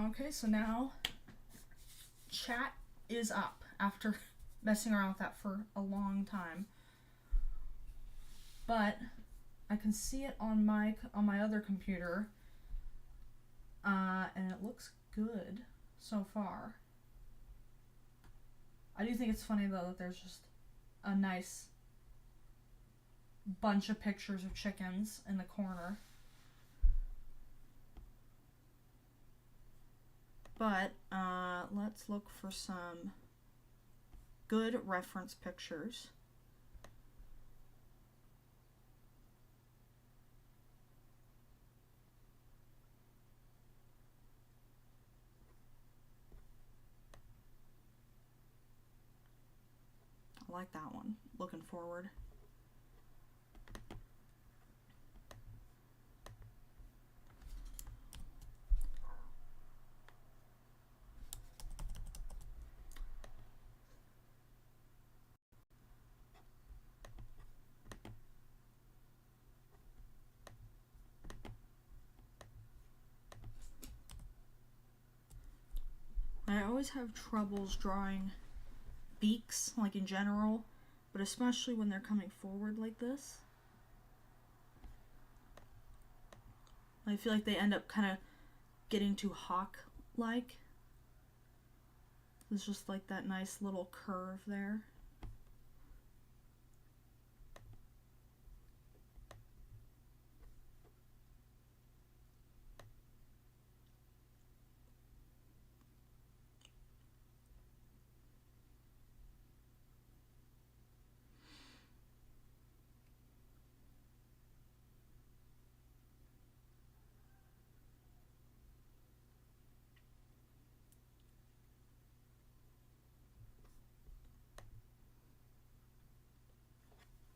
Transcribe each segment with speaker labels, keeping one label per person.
Speaker 1: Okay, so now chat is up after messing around with that for a long time. But I can see it on my other computer, and it looks good so far. I do think it's funny though that there's just a nice bunch of pictures of chickens in the corner. But let's look for some good reference pictures. I like that one. Looking forward. I always have troubles drawing beaks, like in general, but especially when they're coming forward like this. I feel like they end up kind of getting too hawk-like. It's just like that nice little curve there.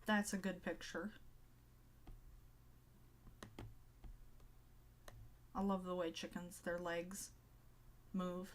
Speaker 1: That's a good picture. I love the way chickens, their legs move.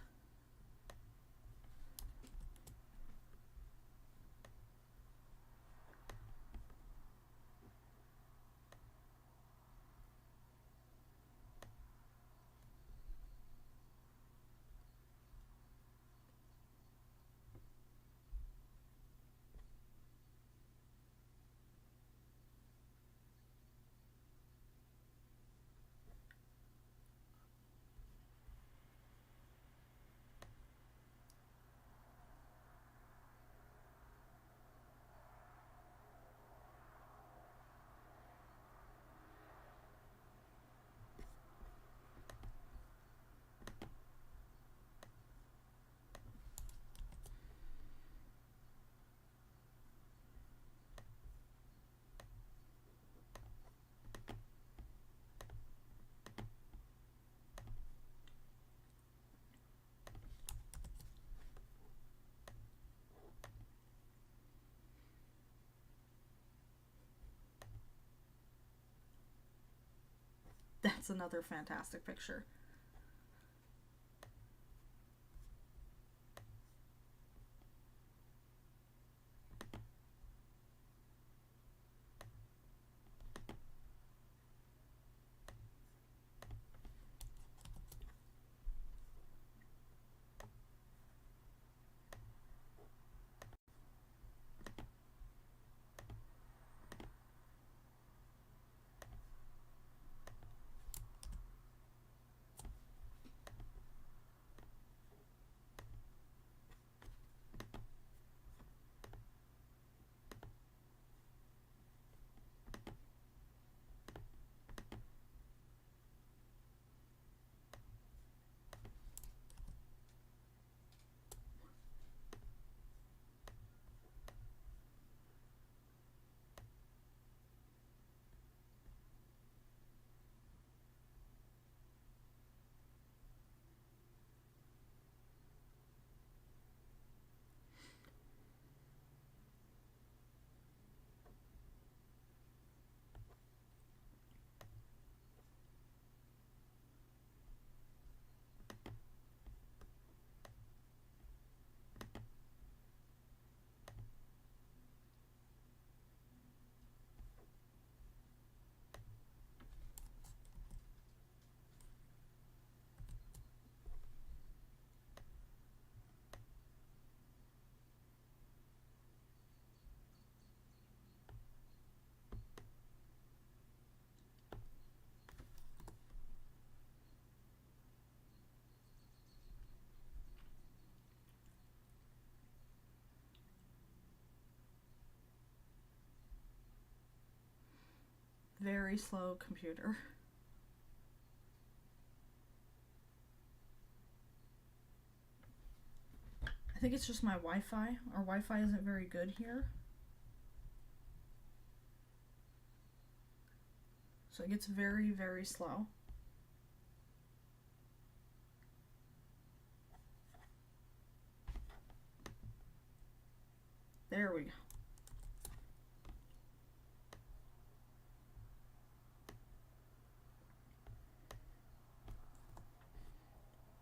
Speaker 1: That's another fantastic picture. very slow computer. I think it's just my Wi-Fi. Our Wi-Fi isn't very good here. So it gets very, very slow. There we go.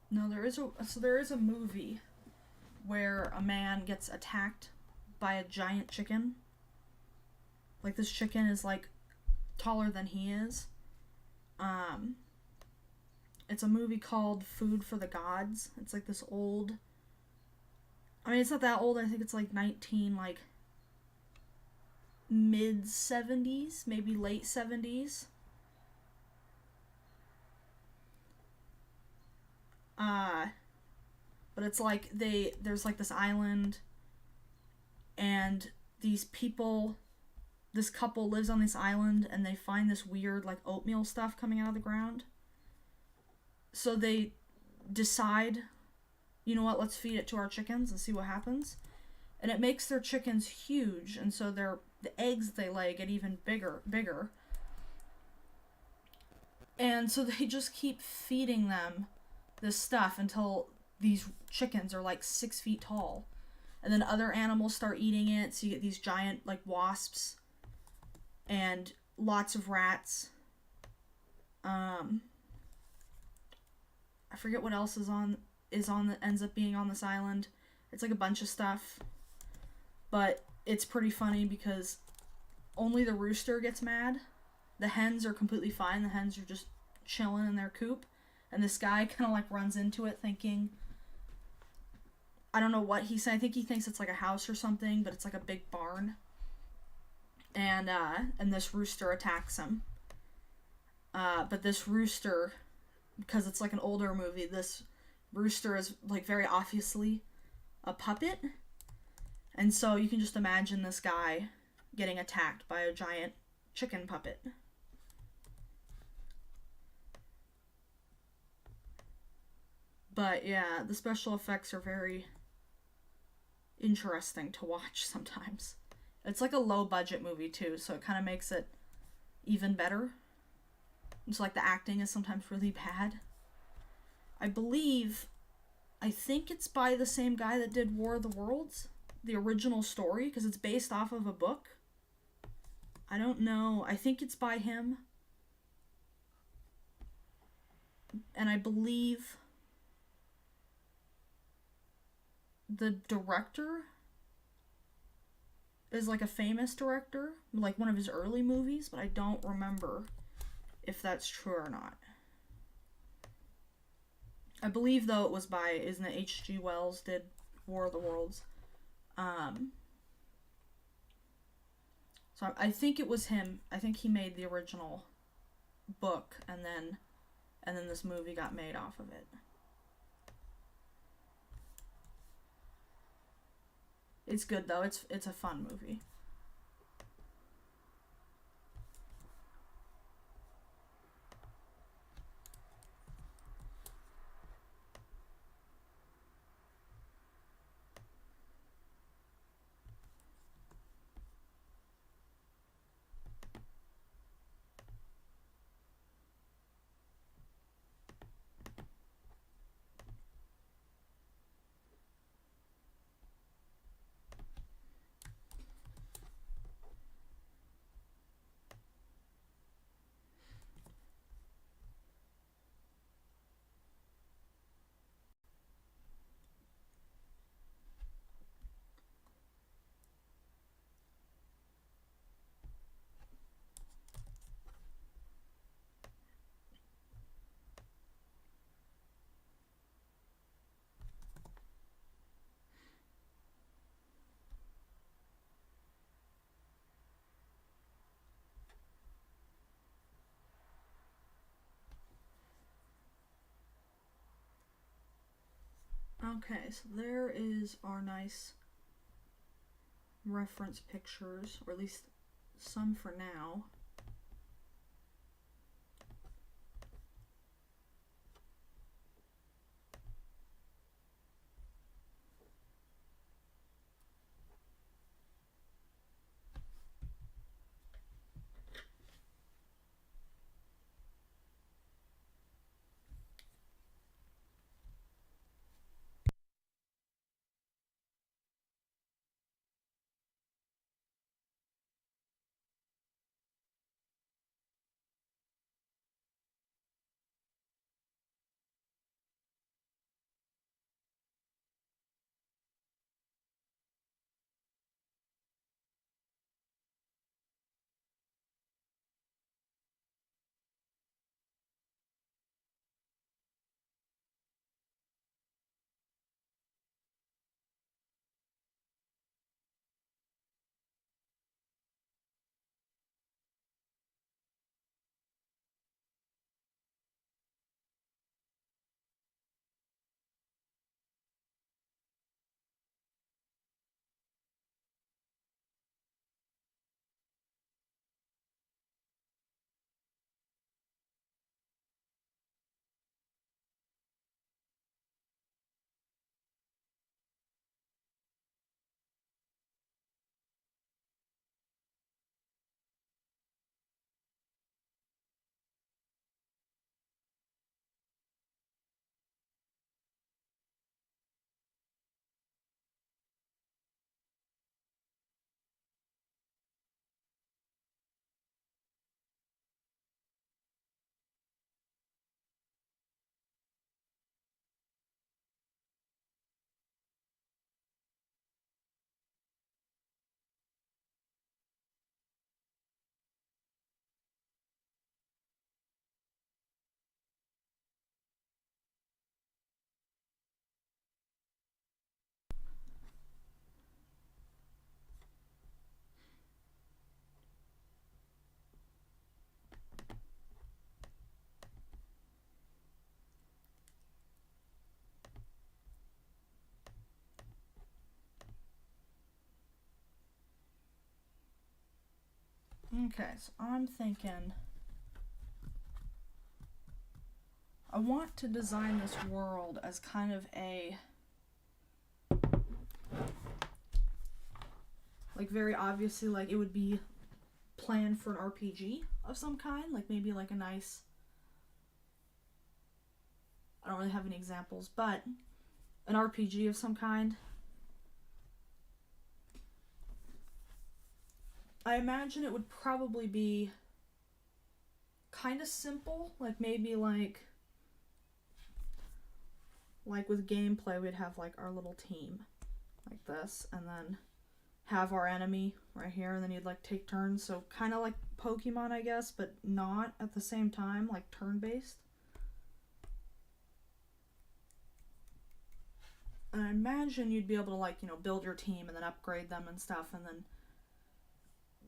Speaker 1: No, there is a movie where a man gets attacked by a giant chicken. Like, this chicken is like taller than he is. It's a movie called Food for the Gods. It's like this old, I mean, it's not that old. I think it's like mid 70s, maybe late 70s. But it's like there's like this island, and this couple lives on this island, and they find this weird like oatmeal stuff coming out of the ground. So they decide, you know what, let's feed it to our chickens and see what happens. And it makes their chickens huge, and so the eggs they lay get even bigger. And so they just keep feeding them this stuff until these chickens are like 6 feet tall. And then other animals start eating it, so you get these giant like wasps and lots of rats. I forget what else ends up being on this island. It's like a bunch of stuff. But it's pretty funny because only the rooster gets mad. The hens are completely fine. The hens are just chilling in their coop. And this guy kind of like runs into it thinking, I don't know what he said. I think he thinks it's like a house or something, but it's like a big barn. And this rooster attacks him. But this rooster, because it's like an older movie, this rooster is like very obviously a puppet. And so you can just imagine this guy getting attacked by a giant chicken puppet. But yeah, the special effects are very interesting to watch sometimes. It's like a low budget movie too, so it kind of makes it even better. It's like the acting is sometimes really bad. I think it's by the same guy that did War of the Worlds, the original story, because it's based off of a book. I don't know. I think it's by him. And I believe the director is like a famous director, like one of his early movies, but I don't remember if that's true or not. I believe though isn't it H.G. Wells did War of the Worlds. So I think it was him. I think he made the original book, and then this movie got made off of it. It's good though. It's a fun movie. Okay, so there is our nice reference pictures, or at least some for now. Okay, so I'm thinking I want to design this world as kind of a, like, very obviously, like, it would be planned for an RPG of some kind, like maybe like a nice, I don't really have any examples, but an RPG of some kind. I imagine it would probably be kind of simple, like maybe like with gameplay we'd have like our little team like this, and then have our enemy right here, and then you'd like take turns, so kind of like Pokemon, I guess, but not at the same time, like turn-based. And I imagine you'd be able to, like, you know, build your team and then upgrade them and stuff, and then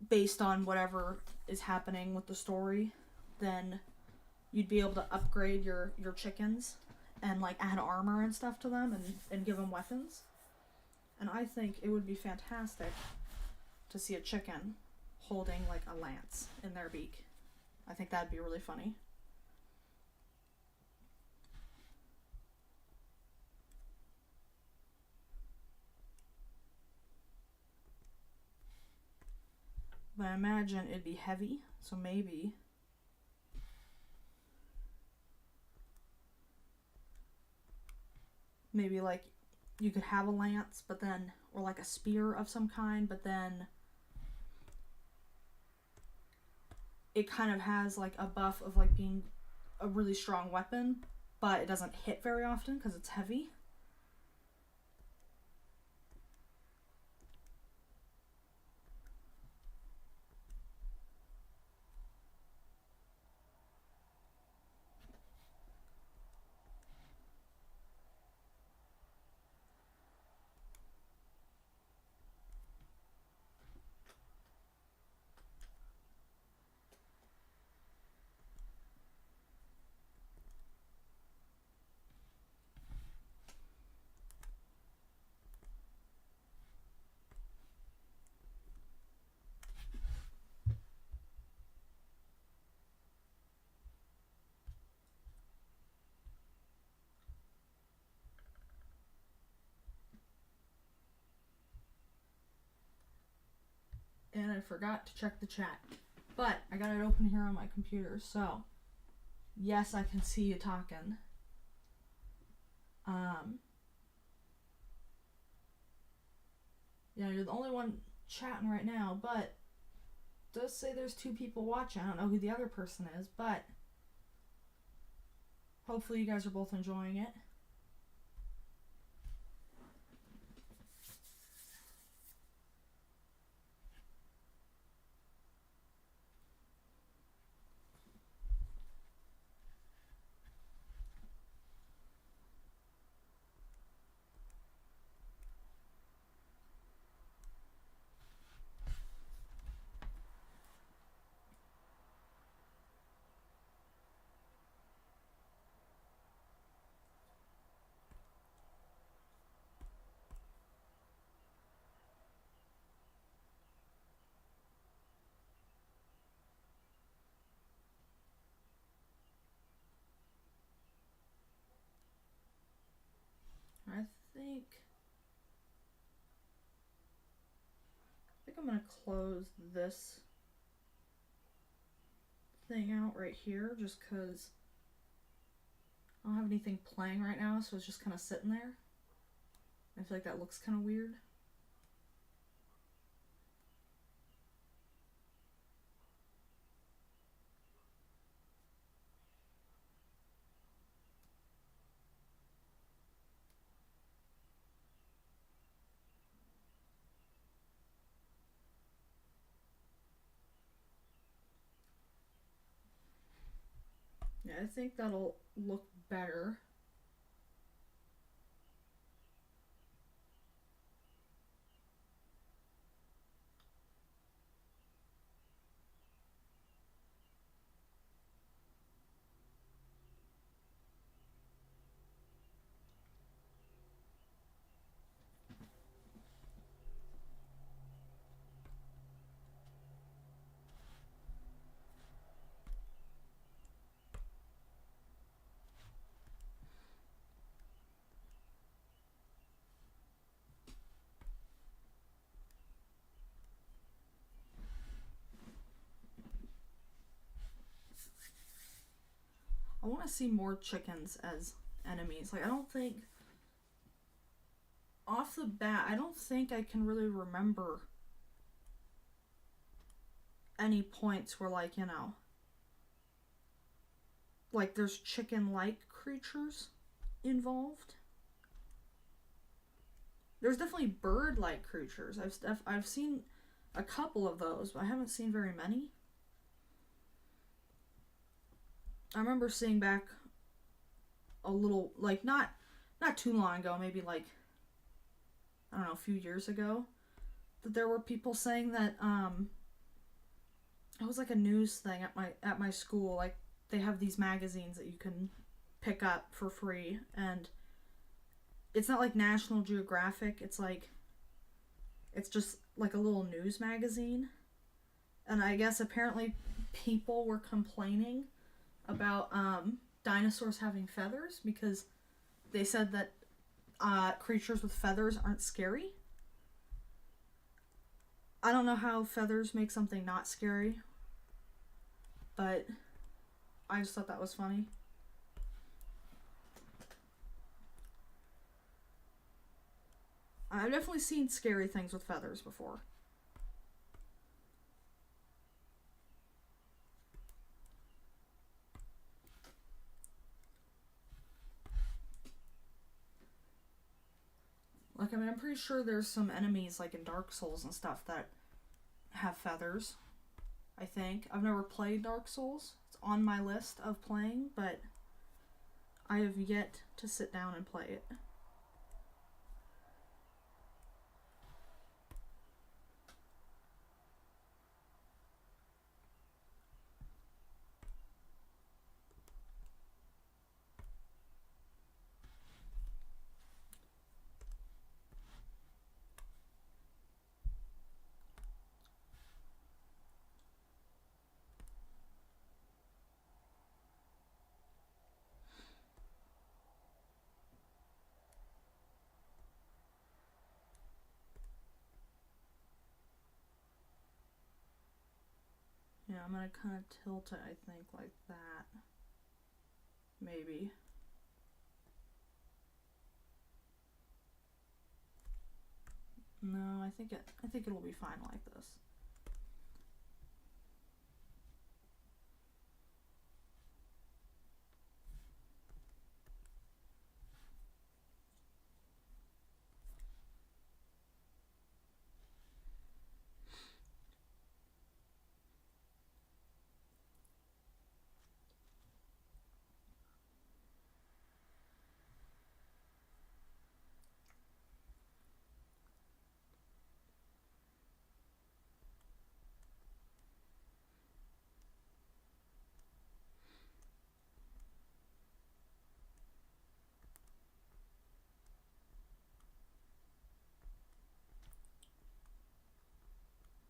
Speaker 1: based on whatever is happening with the story, then you'd be able to upgrade your chickens and like add armor and stuff to them, and give them weapons. And I think it would be fantastic to see a chicken holding like a lance in their beak. I think that'd be really funny. But I imagine it'd be heavy, so maybe like you could have a lance, but then, or like a spear of some kind, but then it kind of has like a buff of like being a really strong weapon, but it doesn't hit very often because it's heavy. And I forgot to check the chat, but I got it open here on my computer, so yes, I can see you talking. Yeah, you're the only one chatting right now, but it does say there's 2 people watching. I don't know who the other person is, but hopefully you guys are both enjoying it. I think I'm gonna close this thing out right here, just because I don't have anything playing right now, so it's just kind of sitting there. I feel like that looks kind of weird. Yeah, I think that'll look better. to see more chickens as enemies. Like, I don't think, off the bat, I don't think I can really remember any points where, like, you know, like, there's chicken-like creatures involved. There's definitely bird-like creatures. I've seen a couple of those, but I haven't seen very many. I remember seeing back a little, like, not too long ago, maybe like, I don't know, a few years ago, that there were people saying that it was like a news thing at my school. Like, they have these magazines that you can pick up for free, and it's not like National Geographic. It's just like a little news magazine. And I guess apparently people were complaining about dinosaurs having feathers because they said that creatures with feathers aren't scary. I don't know how feathers make something not scary, but I just thought that was funny. I've definitely seen scary things with feathers before. Like, I mean, I'm pretty sure there's some enemies, like in Dark Souls and stuff, that have feathers. I think. I've never played Dark Souls. It's on my list of playing, but I have yet to sit down and play it. Yeah, I'm gonna kind of tilt it, I think, like that. Maybe. No, I think it'll be fine like this.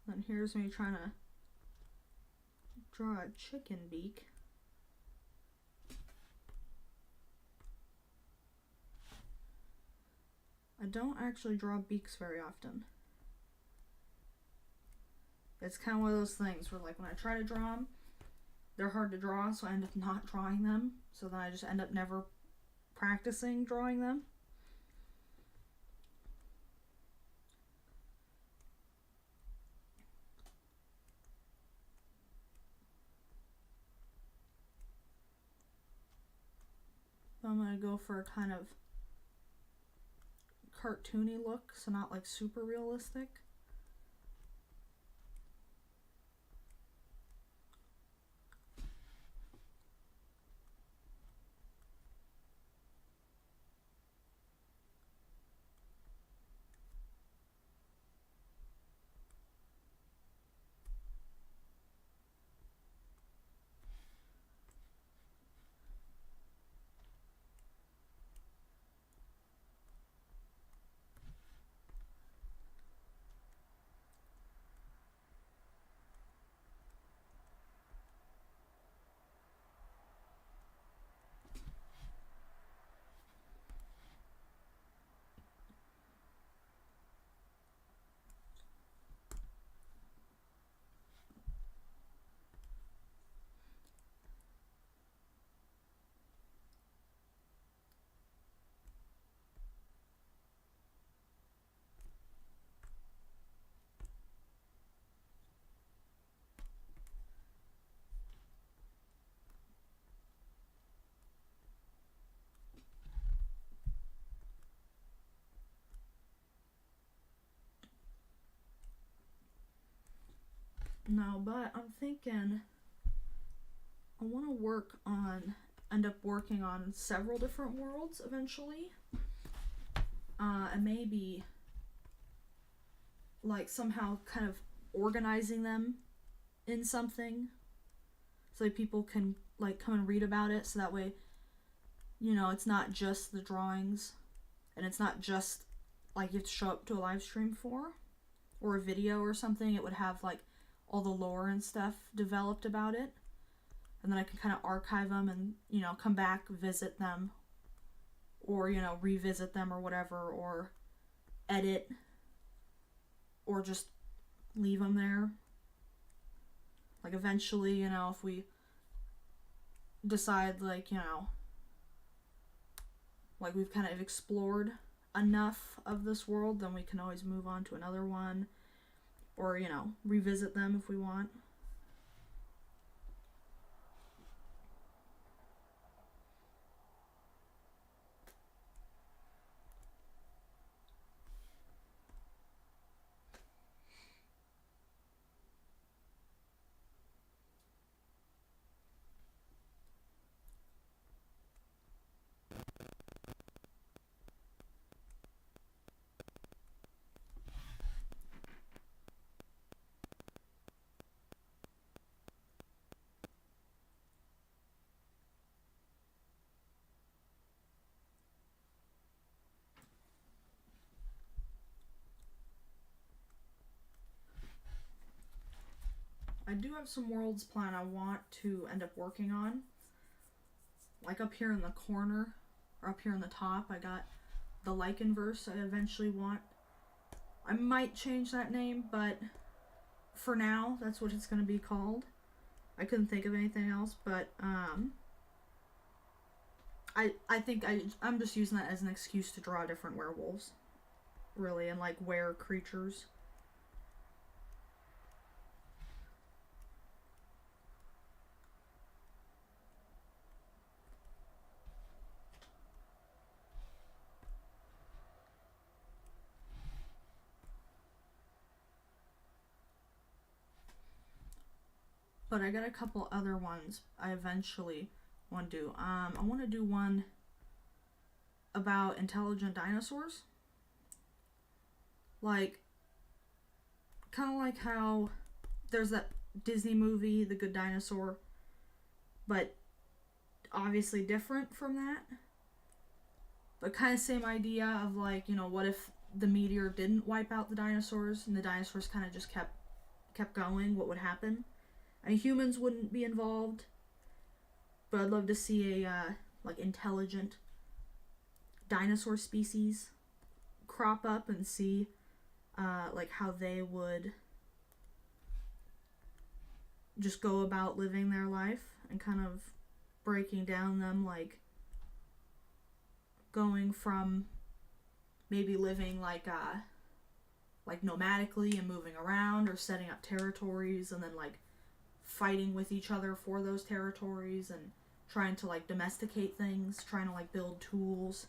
Speaker 1: Then here's me trying to draw a chicken beak. I don't actually draw beaks very often. It's kind of one of those things where, like, when I try to draw them, they're hard to draw, so I end up not drawing them. So then I just end up never practicing drawing them. I'm going to go for a kind of cartoony look, so not like super realistic. No, but I'm thinking I want to end up working on several different worlds eventually. And maybe like somehow kind of organizing them in something so that people can like come and read about it, so that way, you know, it's not just the drawings and it's not just like you have to show up to a live stream for or a video or something. It would have like all the lore and stuff developed about it, and then I can kind of archive them and, you know, come back, visit them, or, you know, revisit them or whatever, or edit, or just leave them there. Like eventually, you know, if we decide like, you know, like we've kind of explored enough of this world, then we can always move on to another one, or, you know, revisit them if we want. I do have some worlds planned I want to end up working on. Like up here in the corner, or up here in the top, I got the Lycanverse I eventually want. I might change that name, but for now, that's what it's going to be called. I couldn't think of anything else, but I think I'm just using that as an excuse to draw different werewolves, really, and like were creatures. But I got a couple other ones I eventually want to do. I want to do one about intelligent dinosaurs. Like, kind of like how there's that Disney movie, The Good Dinosaur, but obviously different from that. But kind of same idea of like, you know, what if the meteor didn't wipe out the dinosaurs and the dinosaurs kind of just kept going? What would happen? I mean, humans wouldn't be involved, but I'd love to see a like intelligent dinosaur species crop up and see like how they would just go about living their life, and kind of breaking down them, like going from maybe living like nomadically and moving around, or setting up territories and then like fighting with each other for those territories, and trying to like domesticate things, trying to like build tools.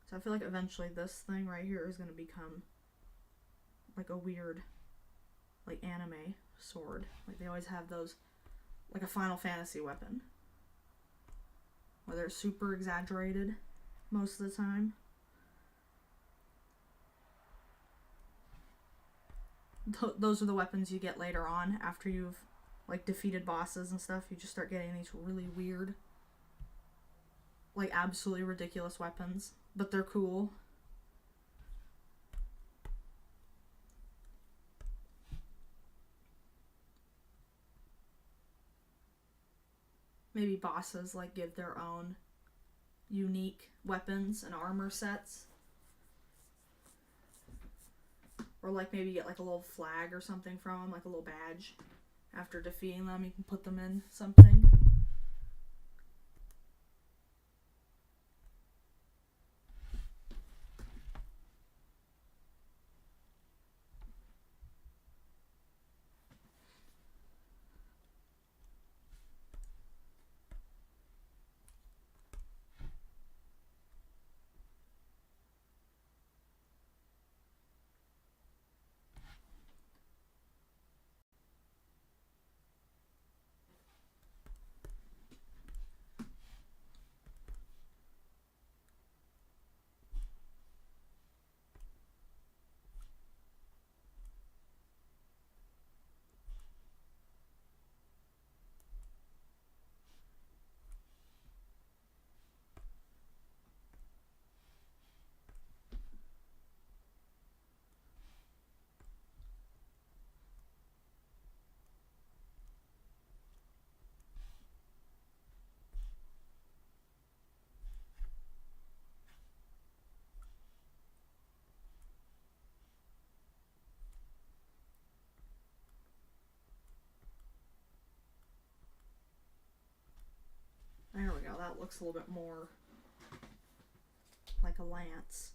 Speaker 1: So I feel like eventually this thing right here is going to become like a weird like anime sword. Like they always have those, like a Final Fantasy weapon, where they're super exaggerated most of the time. Those are the weapons you get later on after you've like defeated bosses and stuff. You just start getting these really weird, like absolutely ridiculous weapons, but they're cool. Maybe bosses like give their own unique weapons and armor sets, or like maybe get like a little flag or something from them, like a little badge. After defeating them, you can put them in something. that looks a little bit more like a lance.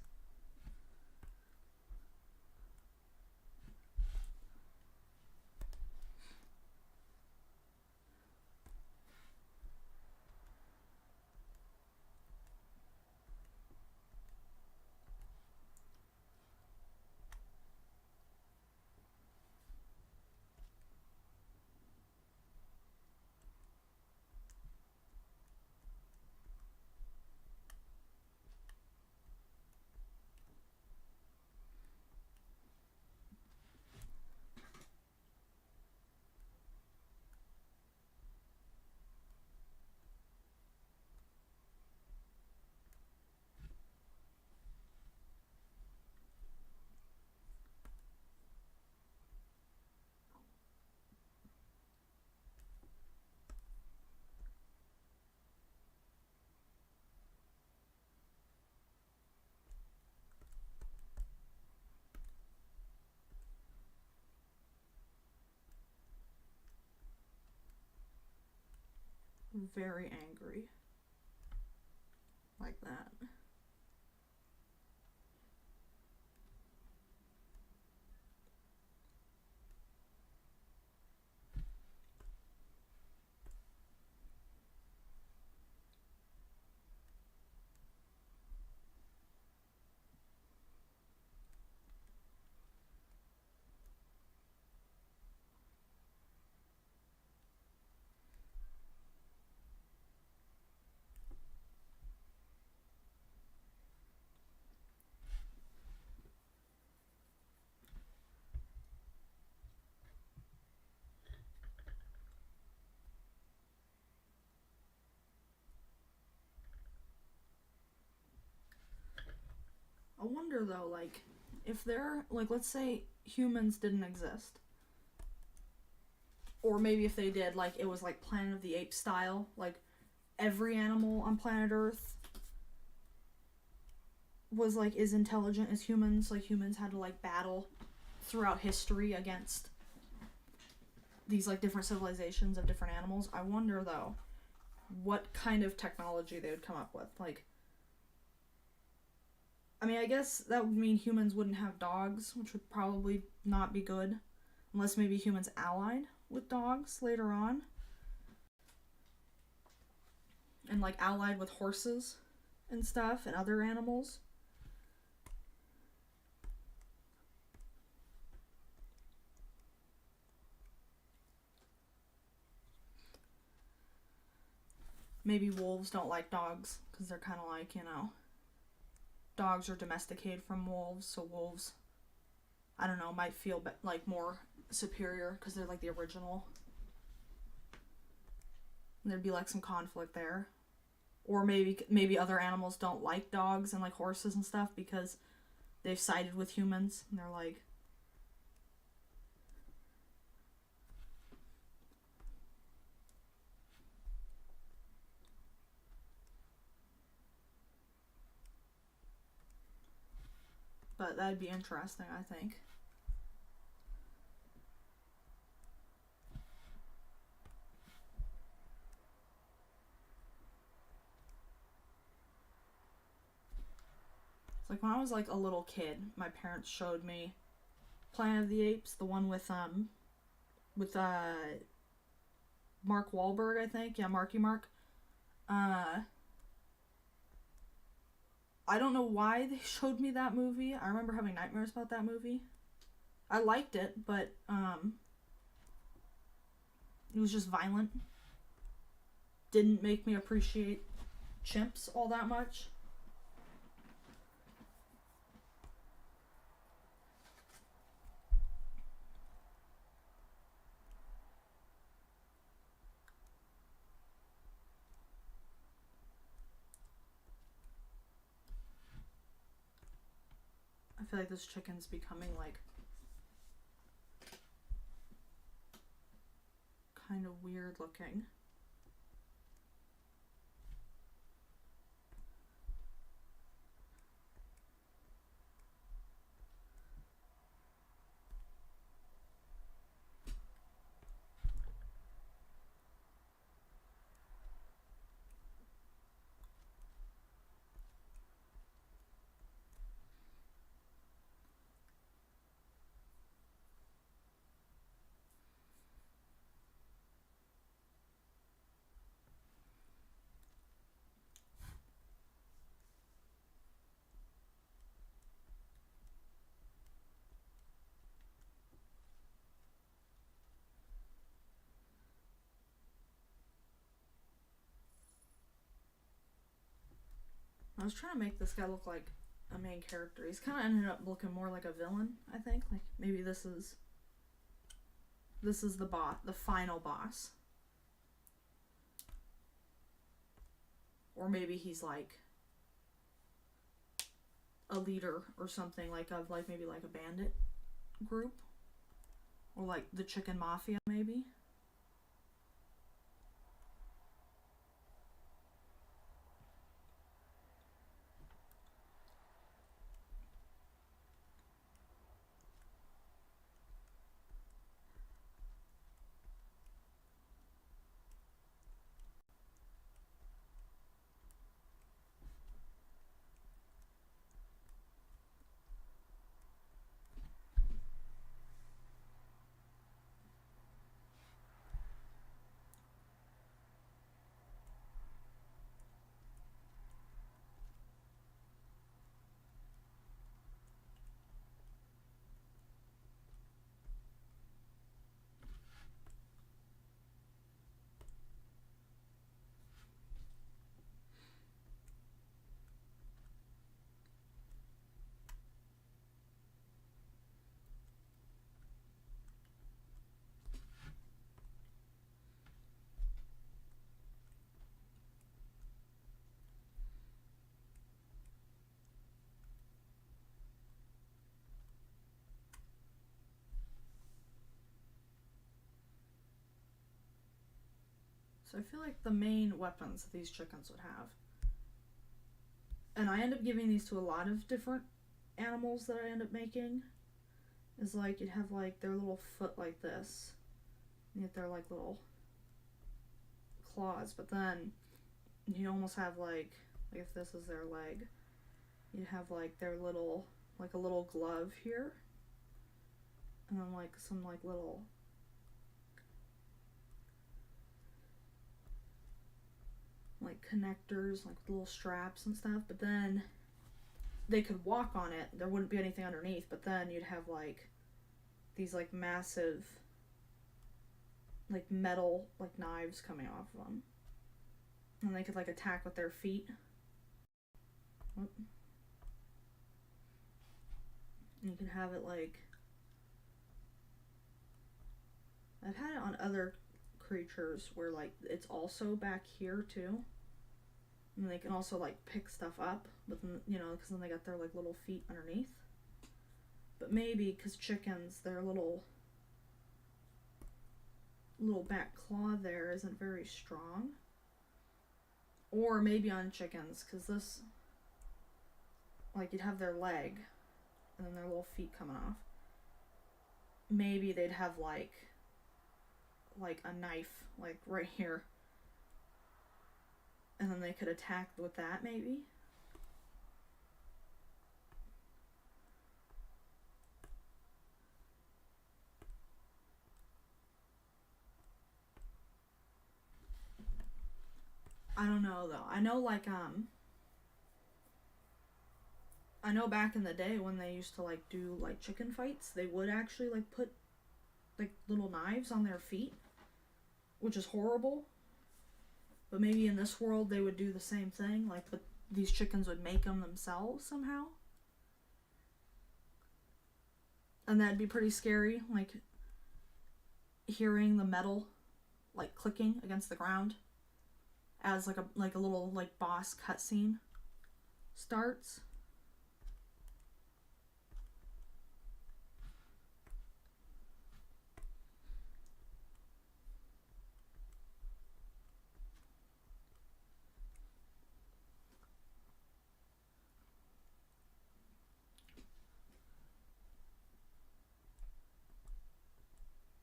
Speaker 1: Very angry. Like that. I wonder though, like, if they're, like, let's say humans didn't exist. Or maybe if they did, like, it was like Planet of the Apes style, like, every animal on planet Earth was, like, as intelligent as humans. Like, humans had to, like, battle throughout history against these, like, different civilizations of different animals. I wonder, though, what kind of technology they would come up with. Like, I mean, I guess that would mean humans wouldn't have dogs, which would probably not be good. Unless maybe humans allied with dogs later on. And, like, allied with horses and stuff and other animals. Maybe wolves don't like dogs because they're kind of like, you know, dogs are domesticated from wolves, so wolves, I don't know, might feel like more superior because they're like the original. And there'd be like some conflict there. Or maybe other animals don't like dogs and like horses and stuff because they've sided with humans and they're like, but that'd be interesting, I think. It's like when I was like a little kid, my parents showed me Planet of the Apes, the one with Mark Wahlberg, I think. Yeah, Marky Mark. I don't know why they showed me that movie. I remember having nightmares about that movie. I liked it, but it was just violent. Didn't make me appreciate chimps all that much. I feel like this chicken's becoming like kind of weird looking. was trying to make this guy look like a main character. He's kind of ended up looking more like a villain, I think. Like, maybe this is the boss, the final boss. Or maybe he's like a leader or something, like of like maybe like a bandit group. Or like the chicken mafia, maybe. So I feel like the main weapons that these chickens would have. And I end up giving these to a lot of different animals that I end up making. Is like, you'd have like their little foot like this. And you have their like little claws. But then you almost have like if this is their leg, you'd have like their little, like a little glove here. And then like some like little like connectors, like little straps and stuff. But then they could walk on it, there wouldn't be anything underneath, but then you'd have like these like massive like metal like knives coming off of them, and they could like attack with their feet. And you can have it like, I've had it on other creatures where like it's also back here too, and they can also like pick stuff up, but then, you know, because then they got their like little feet underneath. But maybe because chickens, their little back claw there isn't very strong. Or maybe on chickens, because this, like, you'd have their leg and then their little feet coming off. Maybe they'd have like a knife like right here, and then they could attack with that maybe. I don't know though. I know like I know back in the day when they used to like do like chicken fights, they would actually like put like little knives on their feet, which is horrible. But maybe in this world they would do the same thing, like, but these chickens would make them themselves somehow. And that'd be pretty scary, like hearing the metal like clicking against the ground as like a little like boss cutscene starts.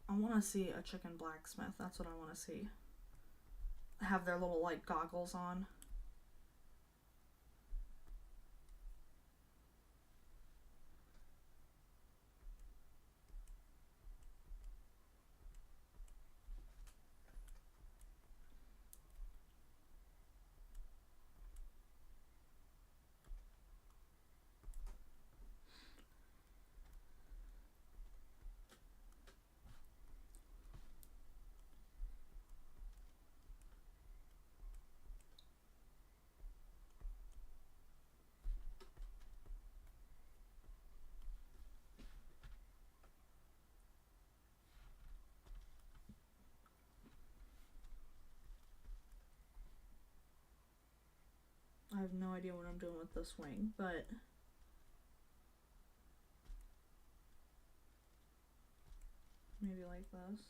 Speaker 1: I want to see a chicken blacksmith. That's what I want to see. Have their little like goggles on. have no idea what I'm doing with this wing, but maybe like this.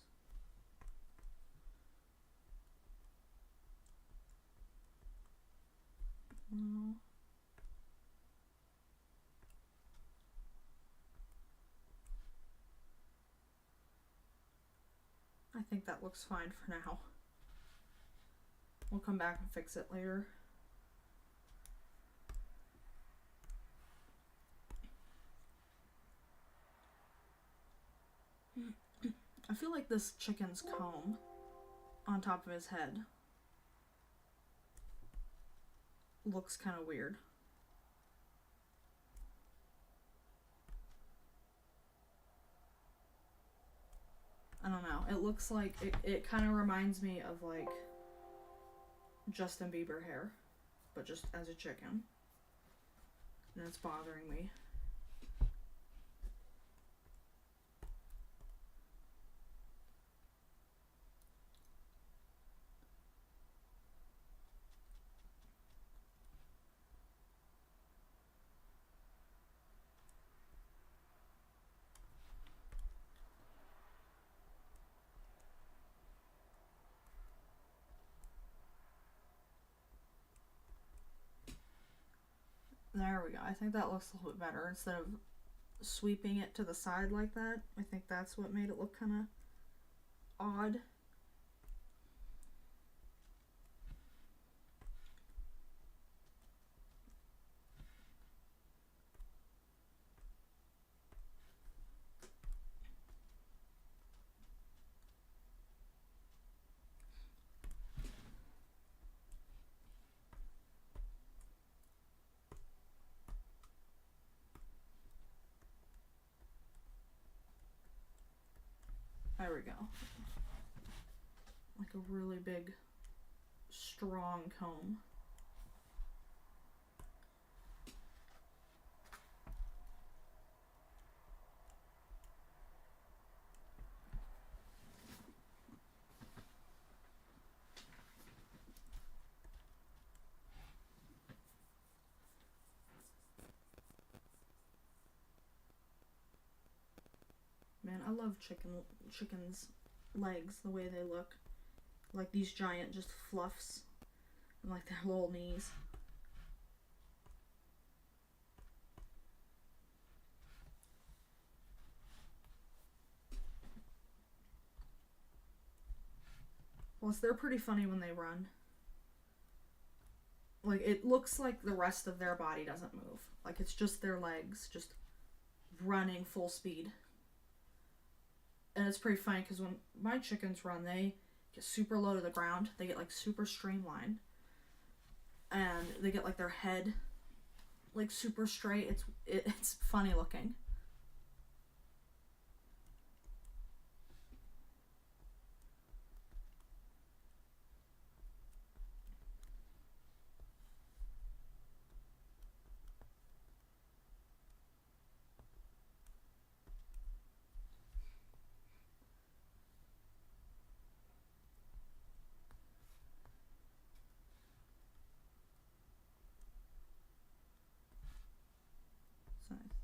Speaker 1: No. I think that looks fine for now. We'll come back and fix it later. I feel like this chicken's comb on top of his head looks kind of weird. I don't know. It looks like it kind of reminds me of like Justin Bieber hair, but just as a chicken. And it's bothering me. There we go. I think that looks a little bit better. Instead of sweeping it to the side like that, I think that's what made it look kind of odd. There we go. Like a really big, strong comb. Man, I love chicken's legs, the way they look. Like these giant just fluffs and like their little knees. Plus, they're pretty funny when they run. Like, it looks like the rest of their body doesn't move. Like, it's just their legs just running full speed. And it's pretty funny because when my chickens run, they get super low to the ground. They get like super streamlined. And they get like their head like super straight. It's funny looking.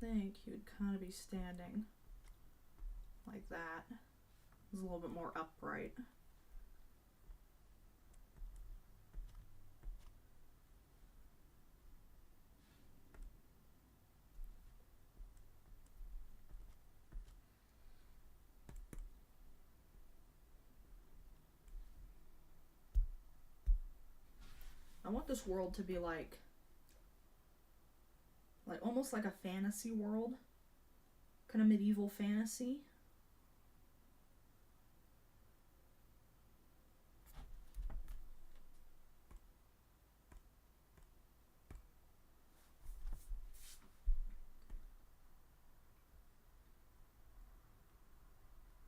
Speaker 1: I think he would kind of be standing like that. It's a little bit more upright. I want this world to be like almost like a fantasy world, kind of medieval fantasy.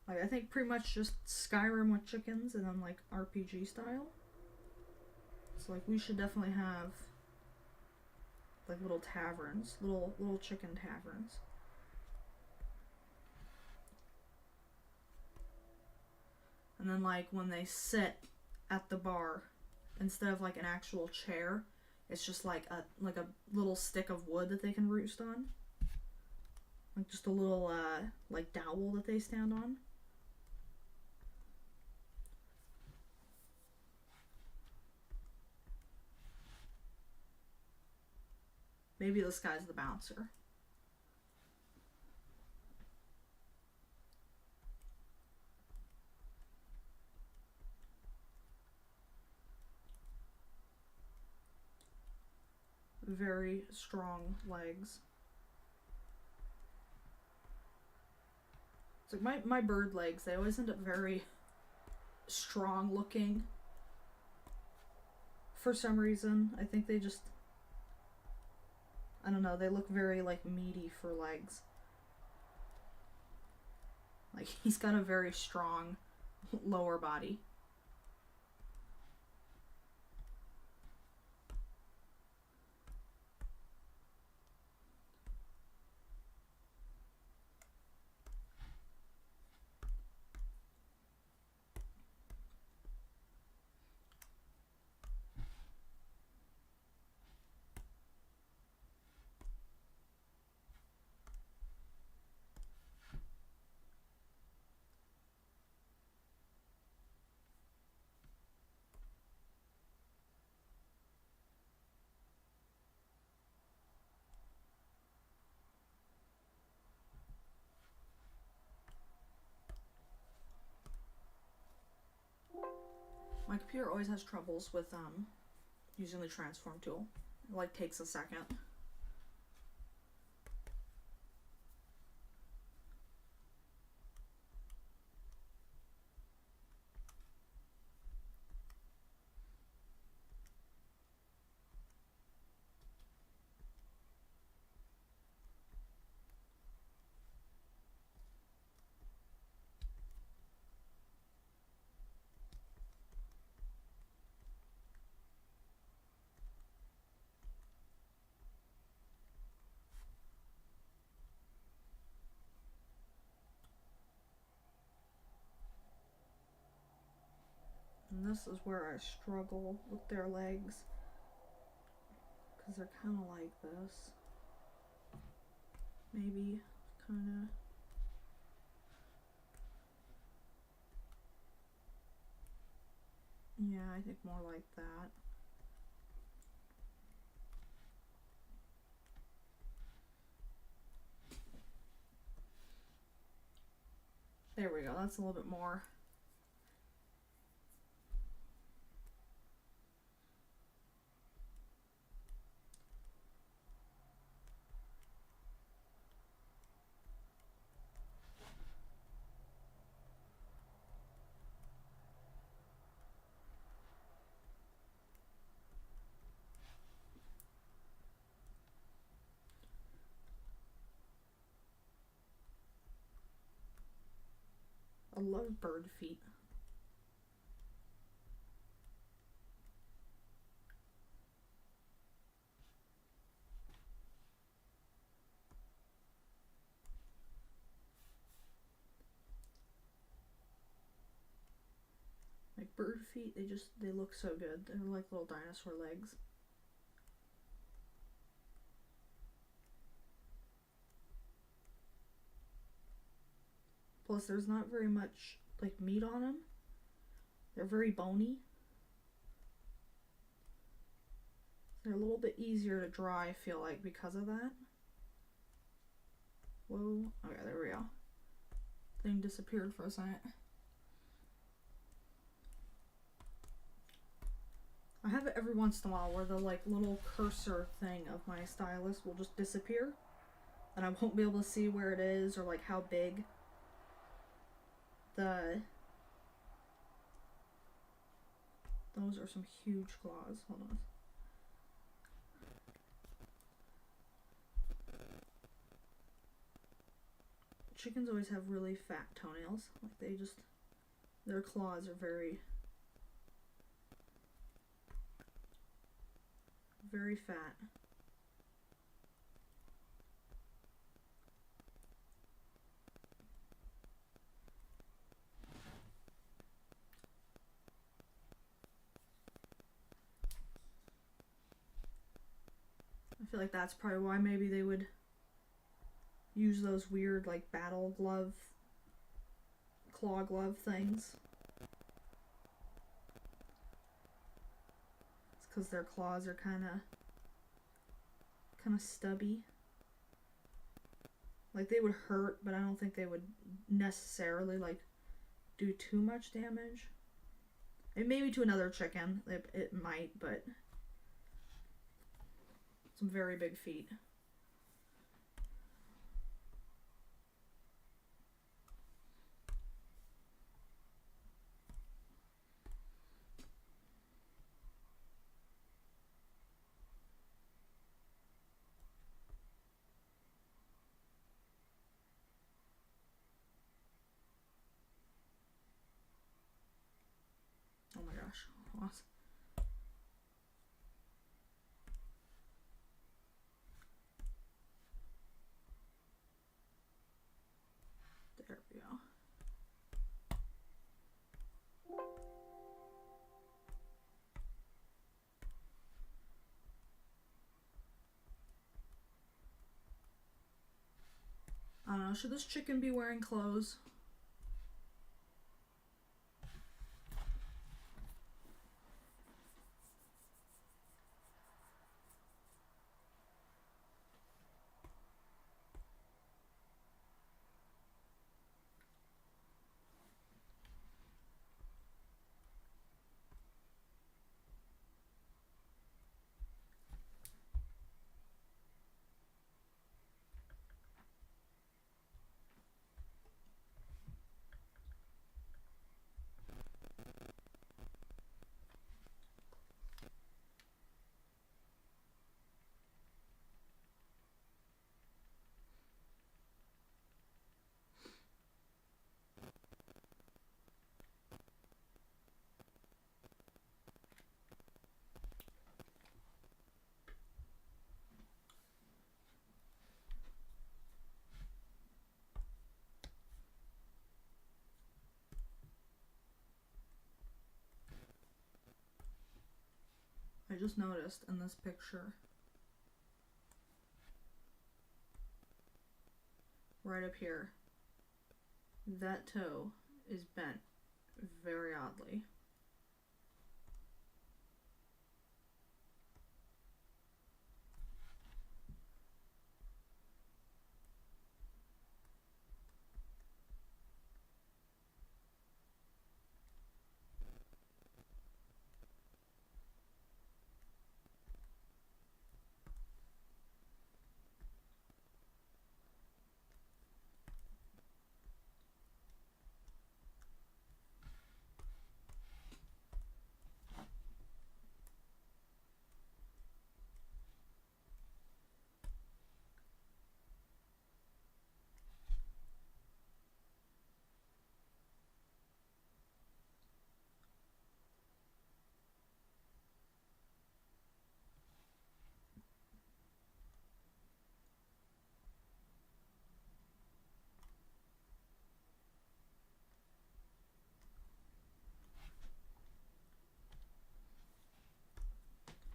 Speaker 1: Like, I think pretty much just Skyrim with chickens and then like RPG style. So like we should definitely have like little taverns, little chicken taverns. And then like when they sit at the bar, instead of like an actual chair, It's just like a little stick of wood that they can roost on. Like just a little like dowel that they stand on. Maybe this guy's the bouncer. Very strong legs. It's like my bird legs, they always end up very strong looking. For some reason, I think they just, I don't know, they look very like meaty for legs. Like he's got a very strong lower body. My computer always has troubles with using the transform tool. It like takes a second. And this is where I struggle with their legs, because they're kind of like this. Maybe kind of. Yeah, I think more like that. There we go, that's a little bit more. I love bird feet. Like bird feet, they look so good. They're like little dinosaur legs. Plus, there's not very much like meat on them. They're very bony. They're a little bit easier to dry, I feel like, because of that. Whoa. Okay, there we go. Thing disappeared for a second. I have it every once in a while where the like little cursor thing of my stylus will just disappear. And I won't be able to see where it is or like how big those are some huge claws. Hold on. Chickens always have really fat toenails. Like their claws are very, very fat. feel like that's probably why maybe they would use those weird, like, battle glove, claw glove things. It's because their claws are kind of stubby. Like, they would hurt, but I don't think they would necessarily, like, do too much damage. And maybe to another chicken, it might, but some very big feet. Oh my gosh. Awesome. There we go. I don't know, should this chicken be wearing clothes? I just noticed in this picture, right up here, that toe is bent very oddly.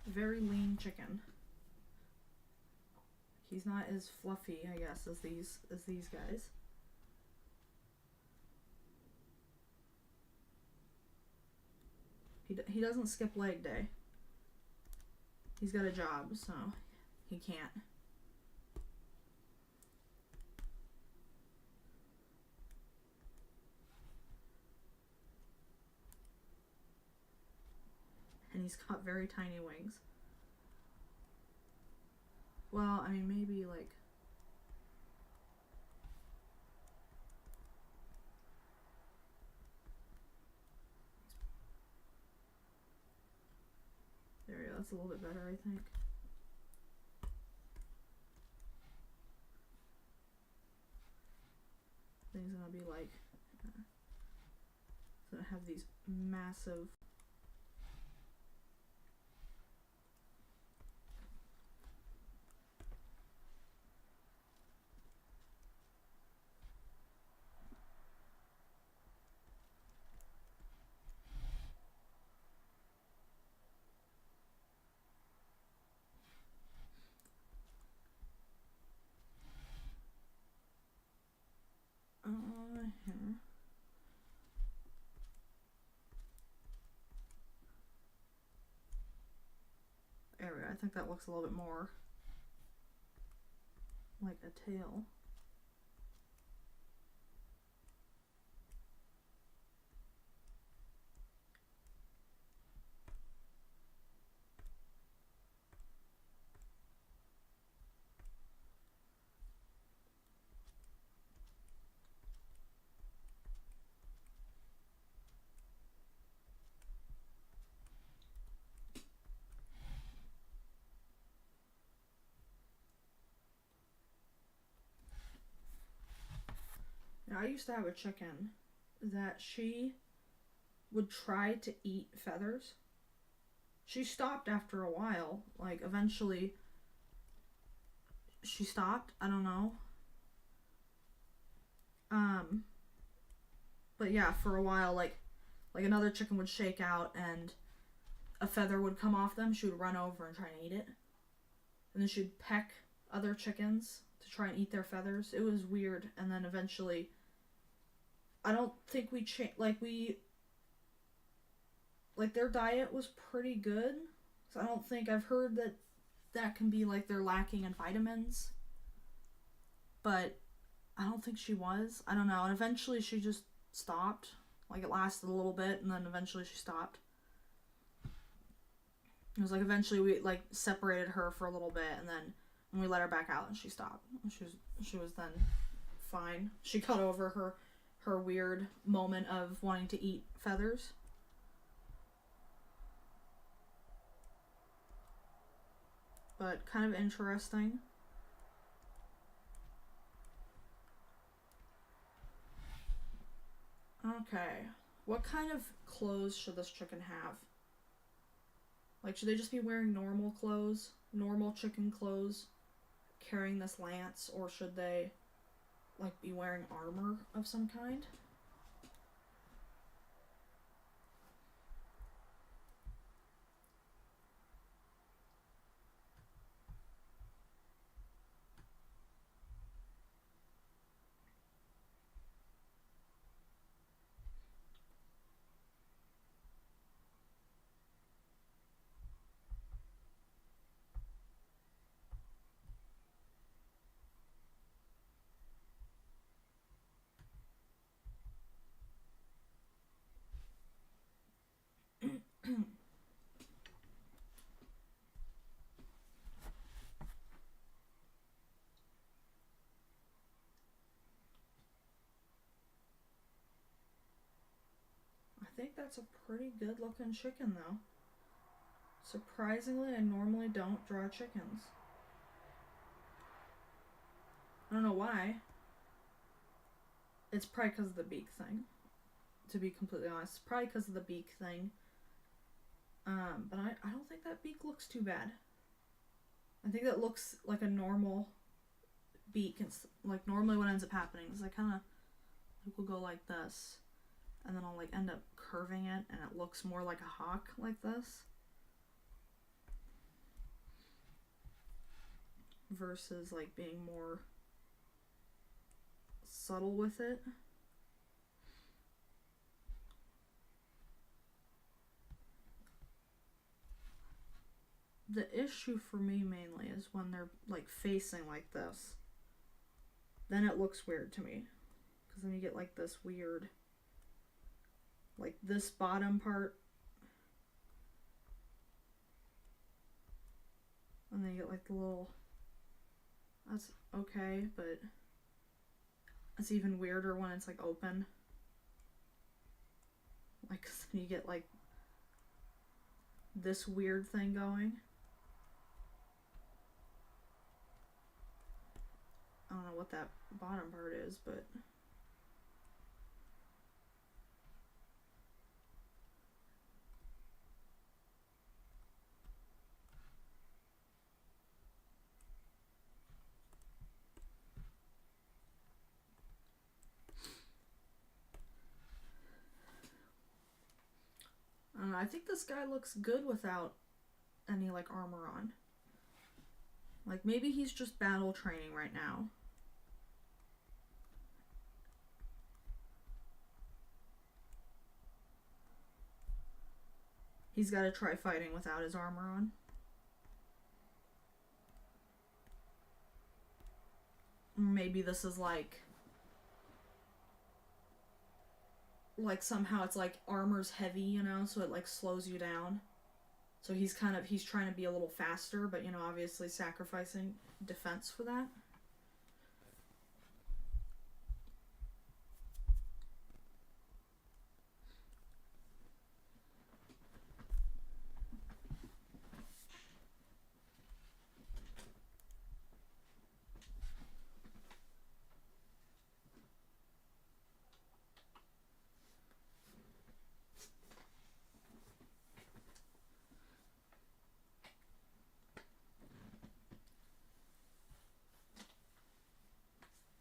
Speaker 1: Very lean chicken. He's not as fluffy, I guess, as these guys. He doesn't skip leg day. He's got a job, so he can't. And he's got very tiny wings. Well, I mean, maybe like... There we go, that's a little bit better, I think. I think it's gonna be like... it's gonna have these massive... think that looks a little bit more like a tail. Now, I used to have a chicken that she would try to eat feathers. She stopped after a while. Like, eventually, she stopped. I don't know. But yeah, for a while, like another chicken would shake out and a feather would come off them. She would run over and try and eat it. And then she'd peck other chickens to try and eat their feathers. It was weird. And then eventually, I don't think we changed, like their diet was pretty good. So I don't think, I've heard that can be like they're lacking in vitamins. But I don't think she was. I don't know. And eventually she just stopped. Like, it lasted a little bit and then eventually she stopped. It was like eventually we like separated her for a little bit and then when we let her back out and she stopped. She was then fine. She got over her weird moment of wanting to eat feathers. But kind of interesting. Okay. What kind of clothes should this chicken have? Like, should they just be wearing normal clothes? Normal chicken clothes? Carrying this lance? Or should they, like, be wearing armor of some kind? I think that's a pretty good looking chicken though. Surprisingly, I normally don't draw chickens. I don't know why. It's probably because of the beak thing. To be completely honest, it's probably because of the beak thing. But I don't think that beak looks too bad. I think that looks like a normal beak. It's like normally what ends up happening is I kind of will go like this, and then I'll like end up curving it, and it looks more like a hawk like this. Versus like being more subtle with it. The issue for me mainly is when they're like facing like this. Then it looks weird to me. Because then you get like this weird, like this bottom part. And then you get like the little, that's okay, but it's even weirder when it's like open. Like you get like this weird thing going. I don't know what that bottom part is, but I don't know, I think this guy looks good without any like armor on. Like maybe he's just battle training right now. He's got to try fighting without his armor on. maybe this is like somehow it's like armor's heavy, you know, so it like slows you down. So he's trying to be a little faster, but you know, obviously sacrificing defense for that.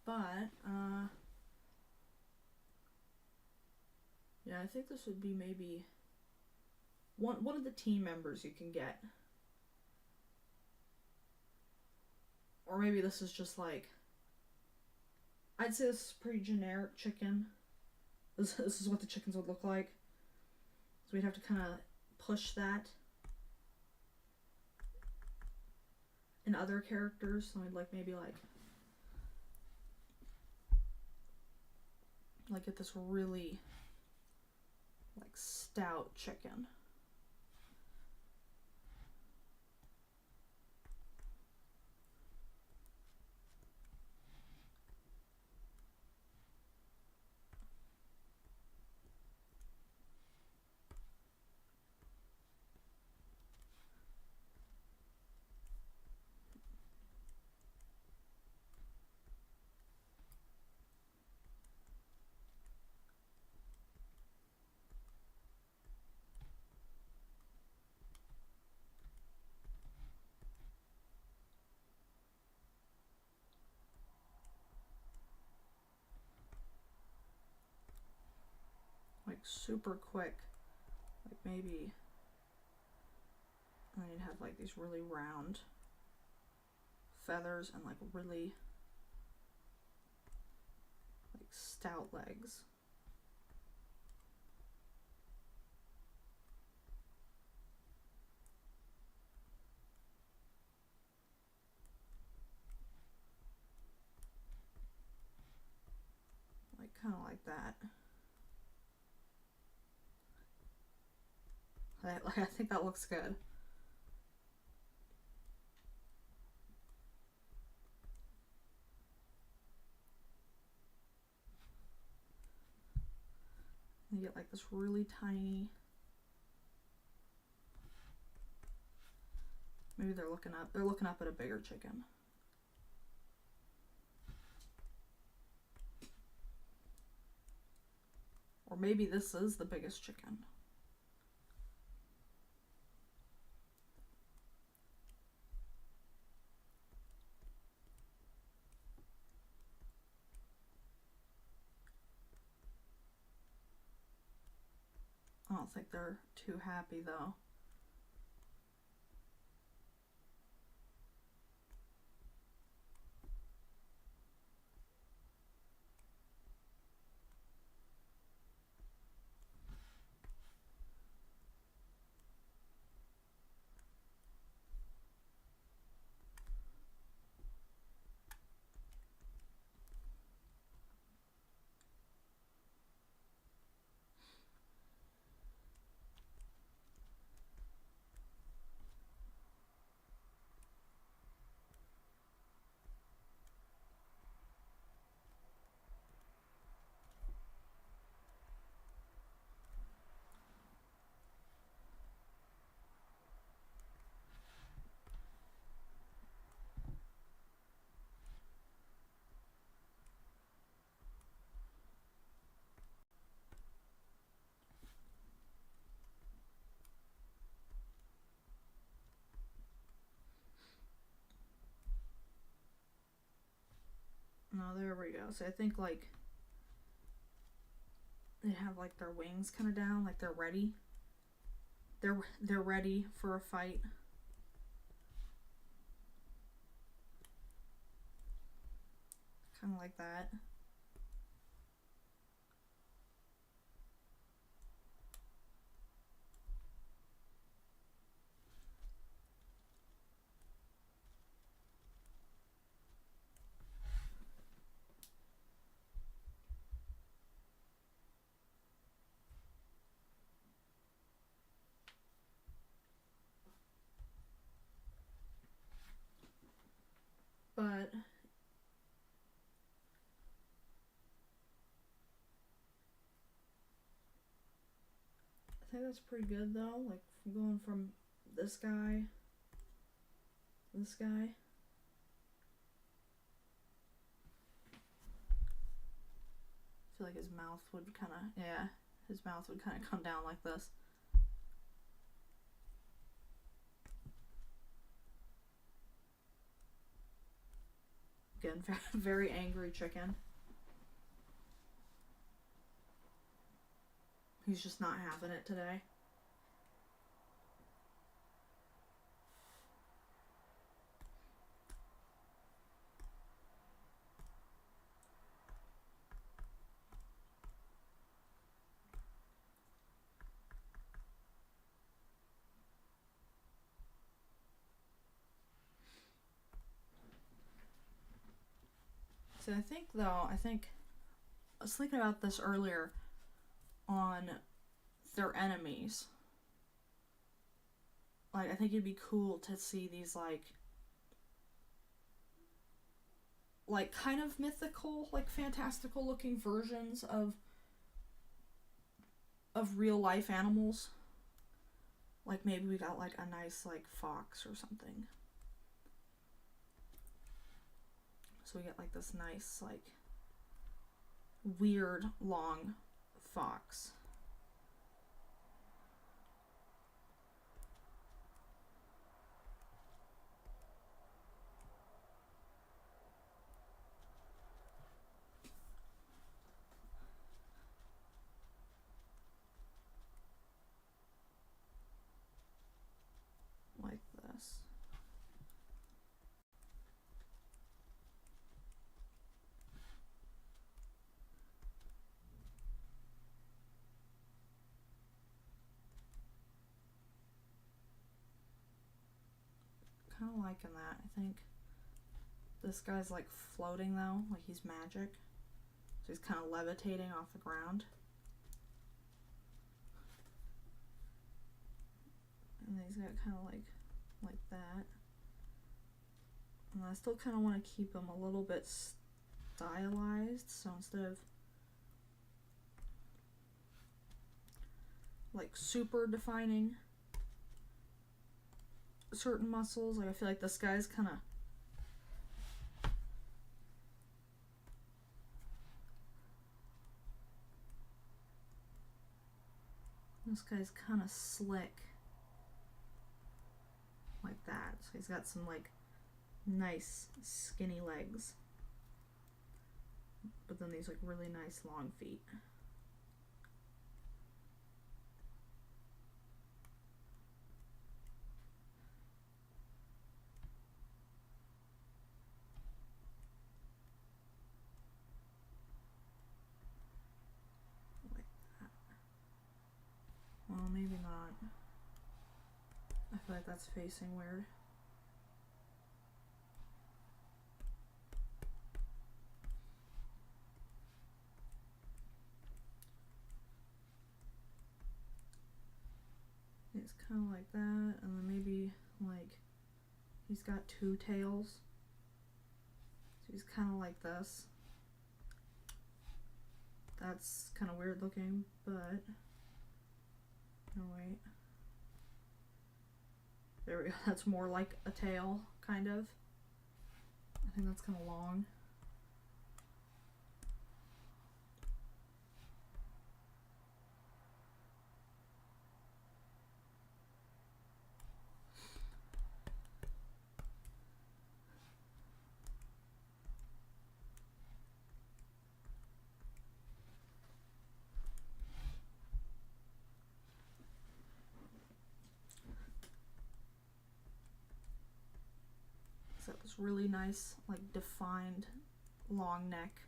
Speaker 1: But, yeah, I think this would be maybe one of the team members you can get. Or maybe this is just like, I'd say this is pretty generic chicken. This is what the chickens would look like. So we'd have to kind of push that in other characters. So I'd like maybe like get this really like stout chicken. Like super quick. Like maybe I'd have like these really round feathers and like really like stout legs. Like kind of like that. I think that looks good. You get like this really tiny. Maybe they're looking up. They're looking up at a bigger chicken. Or maybe this is the biggest chicken. I don't think they're too happy though. No, there we go. So I think like they have like their wings kind of down, like they're ready. They're ready for a fight. Kind of like that. think that's pretty good though. Like going from this guy, this guy. I feel like his mouth would kind of, yeah, his mouth would kind of come down like this. Again, very angry chicken. He's just not having it today. So I think I was thinking about this earlier on their enemies. Like, I think it'd be cool to see these like kind of mythical, like fantastical looking versions of real life animals. Like maybe we got like a nice like fox or something. So we get like this nice like weird long fox. Like this. Kind of liking that. I think this guy's like floating though, like he's magic. So he's kind of levitating off the ground. And then he's got kind of like that. And I still kind of want to keep him a little bit stylized. So instead of like super defining certain muscles, like I feel like this guy's kind of slick like that. So he's got some like nice skinny legs, but then these like really nice long feet. Like that. Well, maybe not. I feel like that's facing weird. It's kind of like that, and then maybe like he's got two tails. So he's kind of like this. That's kind of weird looking, but no, wait. There we go. That's more like a tail, kind of. I think that's kind of long. It's got this really nice, like defined, long neck.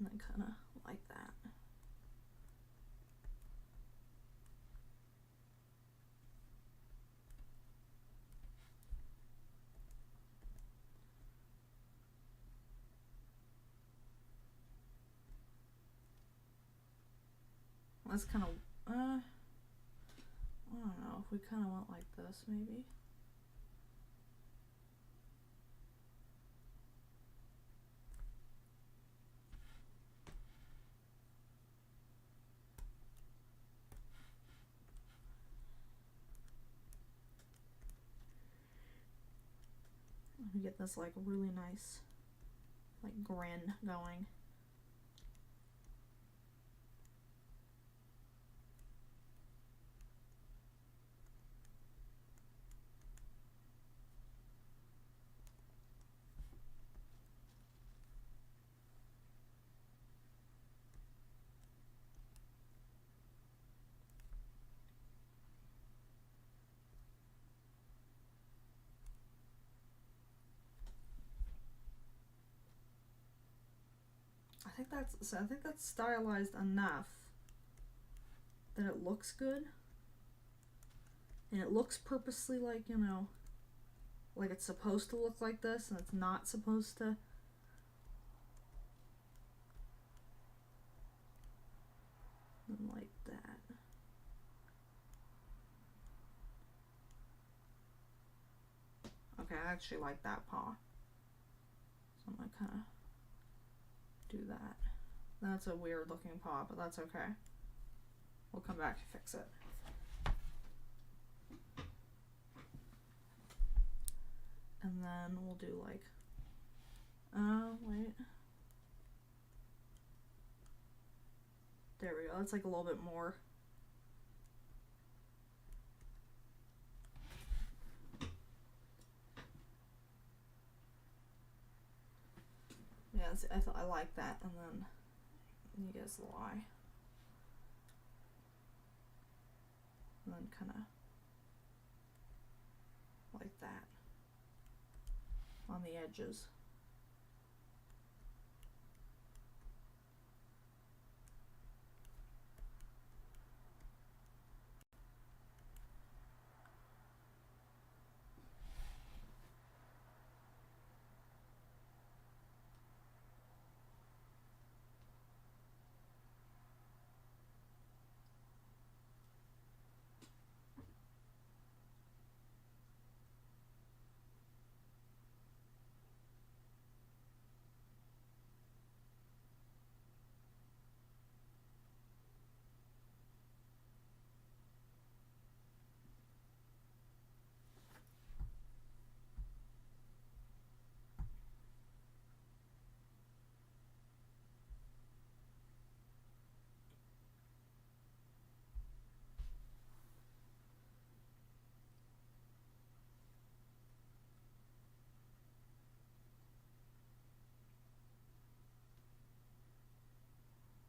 Speaker 1: And then kind of like that. That's kind of, I don't know, if we kind of want like this, maybe. You get this like really nice like grin going. I think that's stylized enough that it looks good. And it looks purposely like, you know, like it's supposed to look like this, and it's not supposed to. Like that. Okay, I actually like that paw. So I'm gonna kind of do that. That's a weird looking paw, but that's okay. We'll come back to fix it. And then we'll do like, wait. There we go, that's like a little bit more. Yeah, I like that, and then you guys lie. And then kind of like that on the edges.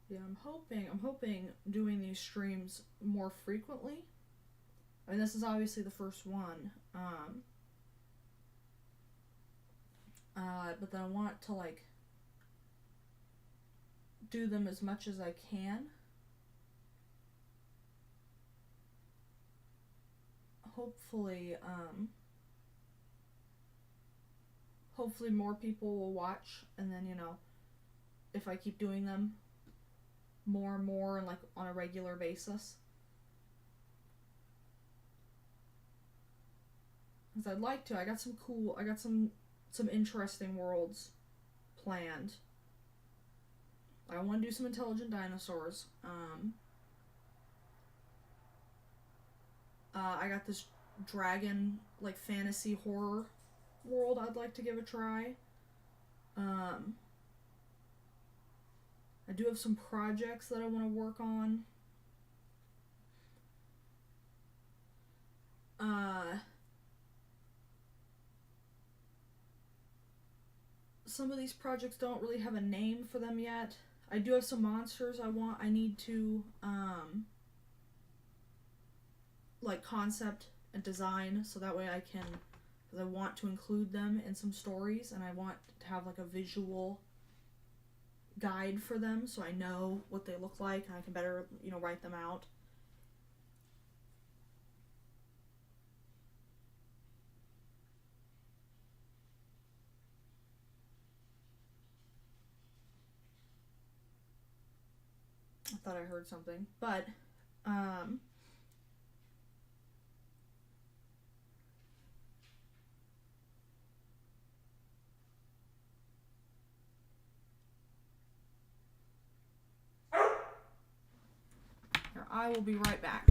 Speaker 1: Yeah, I'm hoping doing these streams more frequently. I mean, this is obviously the first one. But then I want to like do them as much as I can. Hopefully, hopefully more people will watch, and then, you know, if I keep doing them more and more and like on a regular basis. Because I'd like to. I got some interesting worlds planned. I want to do some intelligent dinosaurs. I got this dragon, like, fantasy horror world I'd like to give a try. I do have some projects that I want to work on. Some of these projects don't really have a name for them yet. I do have some monsters I need to, like, concept and design, so that way I can, because I want to include them in some stories, and I want to have like a visual guide for them, so I know what they look like, and I can better, you know, write them out. I thought I heard something, but, here, I will be right back.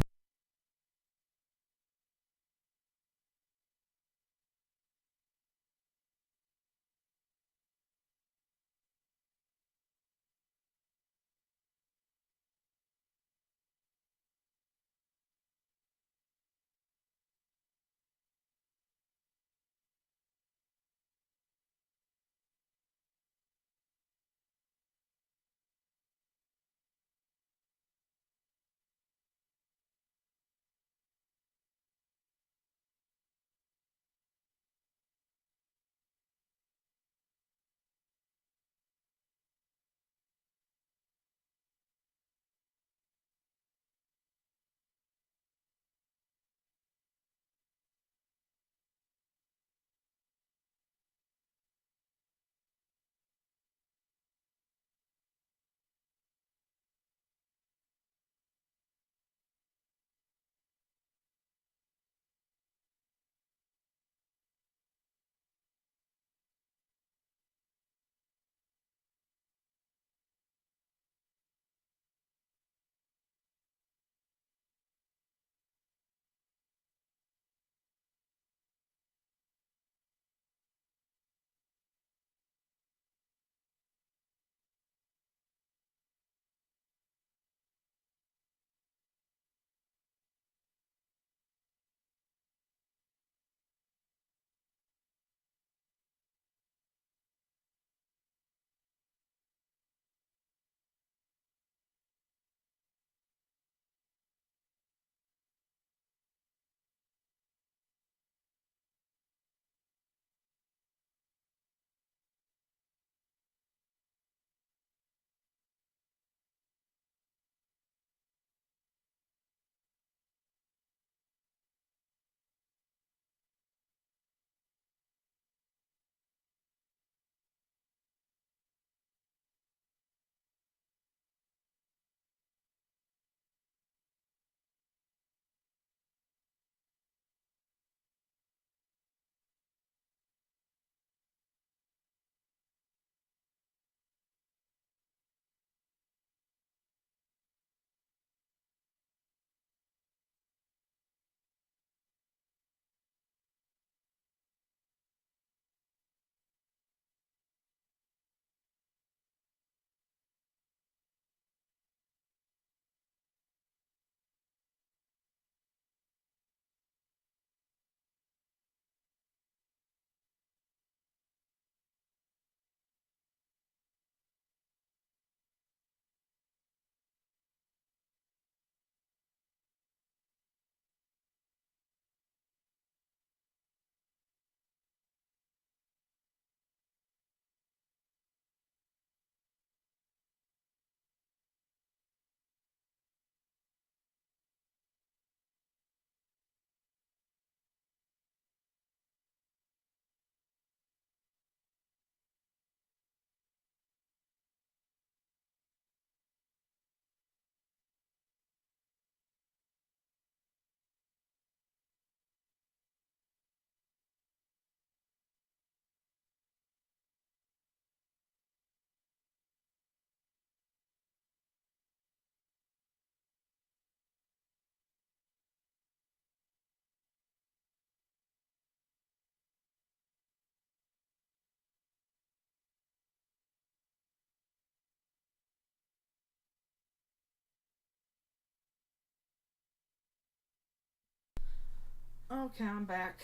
Speaker 1: Okay, I'm back.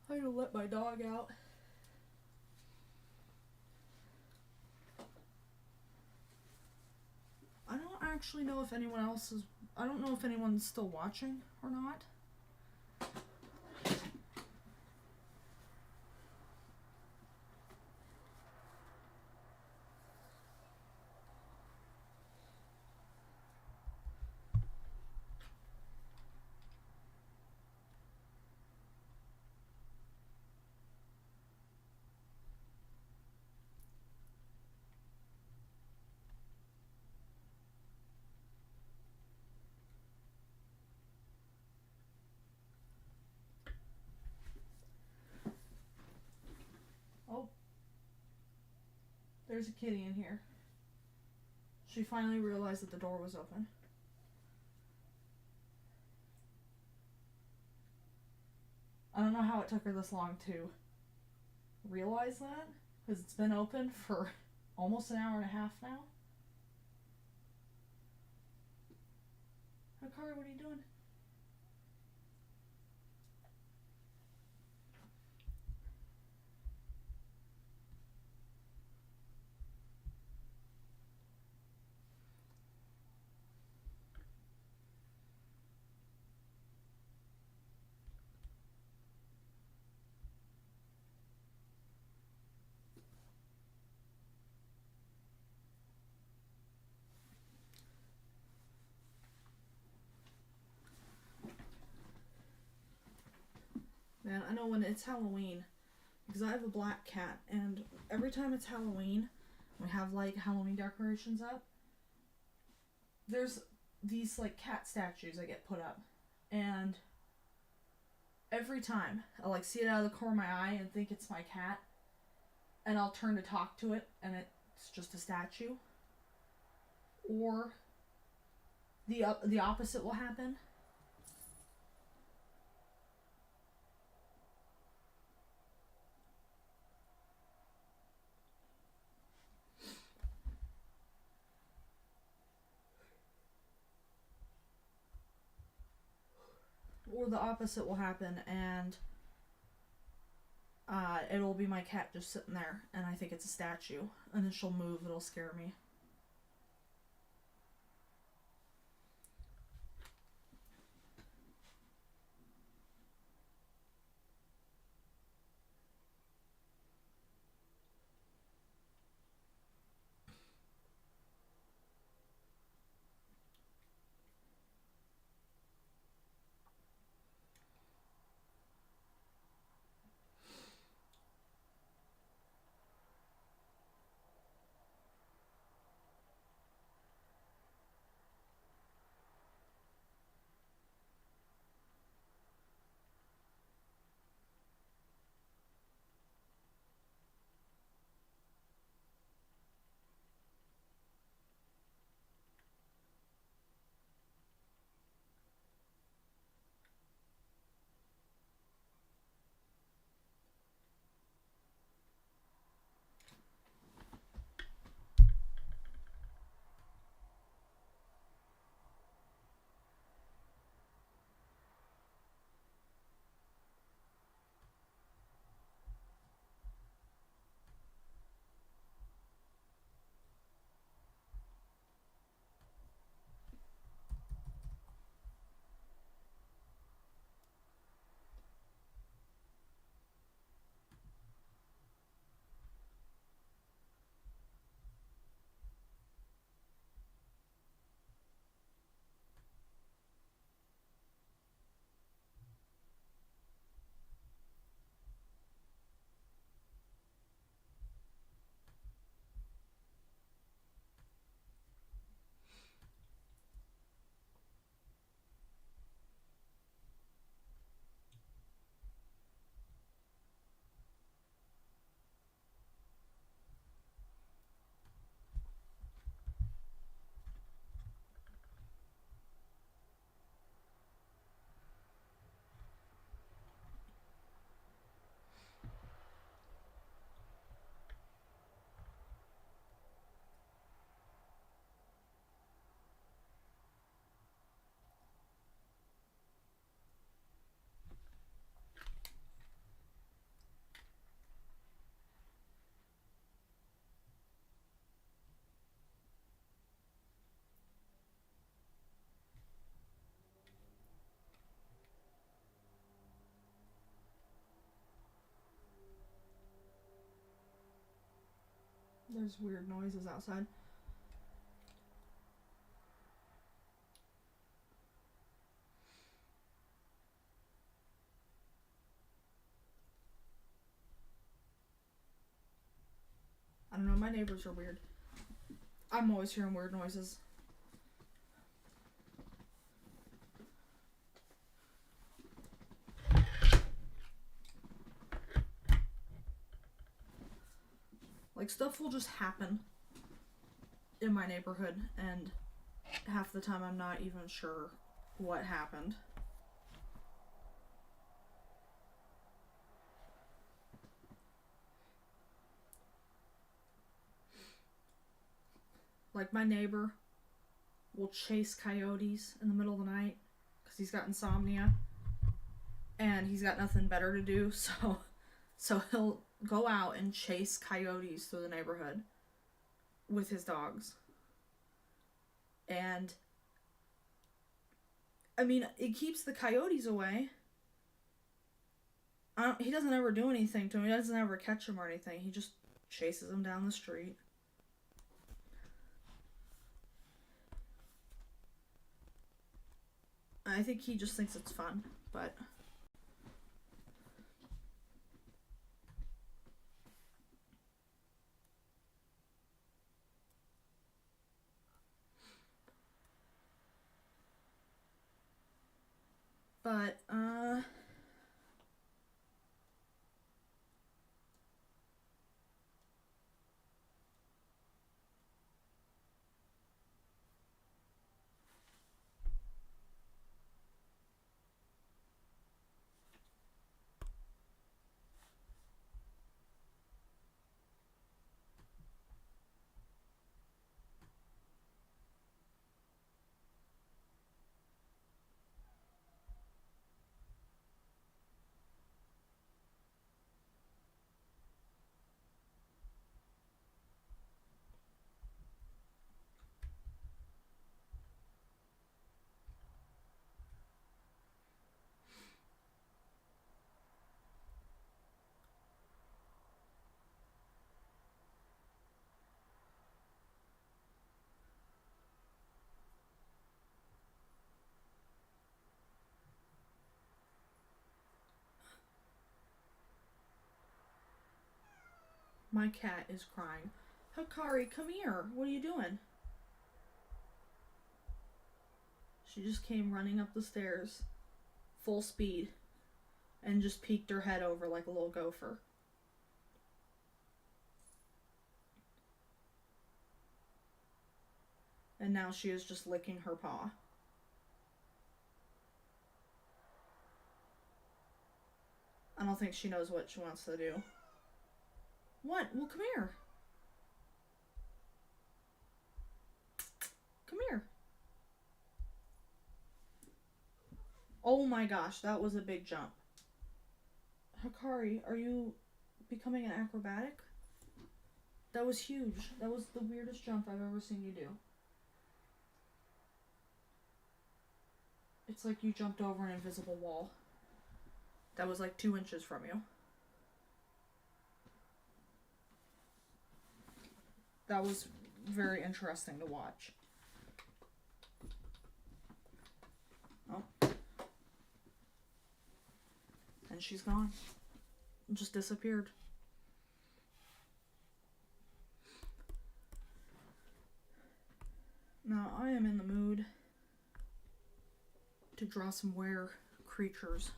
Speaker 1: I had to let my dog out. I don't actually know if anyone else is... I don't know if anyone's still watching or not. Oh. There's a kitty in here. She finally realized that the door was open. I don't know how it took her this long to realize that, because it's been open for almost an hour and a half now. Hikari, what are you doing? Man, I know when it's Halloween, because I have a black cat, and every time it's Halloween, we have like Halloween decorations up, there's these like cat statues that get put up, and every time I'll like see it out of the corner of my eye and think it's my cat, and I'll turn to talk to it and it's just a statue. Or the opposite will happen. Or the opposite will happen, and it'll be my cat just sitting there, and I think it's a statue, and then she'll move, it'll scare me. There's weird noises outside. I don't know, my neighbors are weird. I'm always hearing weird noises. Like, stuff will just happen in my neighborhood, and half the time I'm not even sure what happened. Like, my neighbor will chase coyotes in the middle of the night because he's got insomnia and he's got nothing better to do, so he'll go out and chase coyotes through the neighborhood with his dogs. And I mean, it keeps the coyotes away. He doesn't ever do anything to him. He doesn't ever catch him or anything. He just chases them down the street. I think he just thinks it's fun, but... My cat is crying. Hikari, come here. What are you doing? She just came running up the stairs, full speed, and just peeked her head over like a little gopher. And now she is just licking her paw. I don't think she knows what she wants to do. What? Well, come here. Come here. Oh my gosh, that was a big jump. Hikari, are you becoming an acrobatic? That was huge. That was the weirdest jump I've ever seen you do. It's like you jumped over an invisible wall. That was like 2 inches from you. That was very interesting to watch. Oh. And she's gone. Just disappeared. Now I am in the mood to draw some were creatures.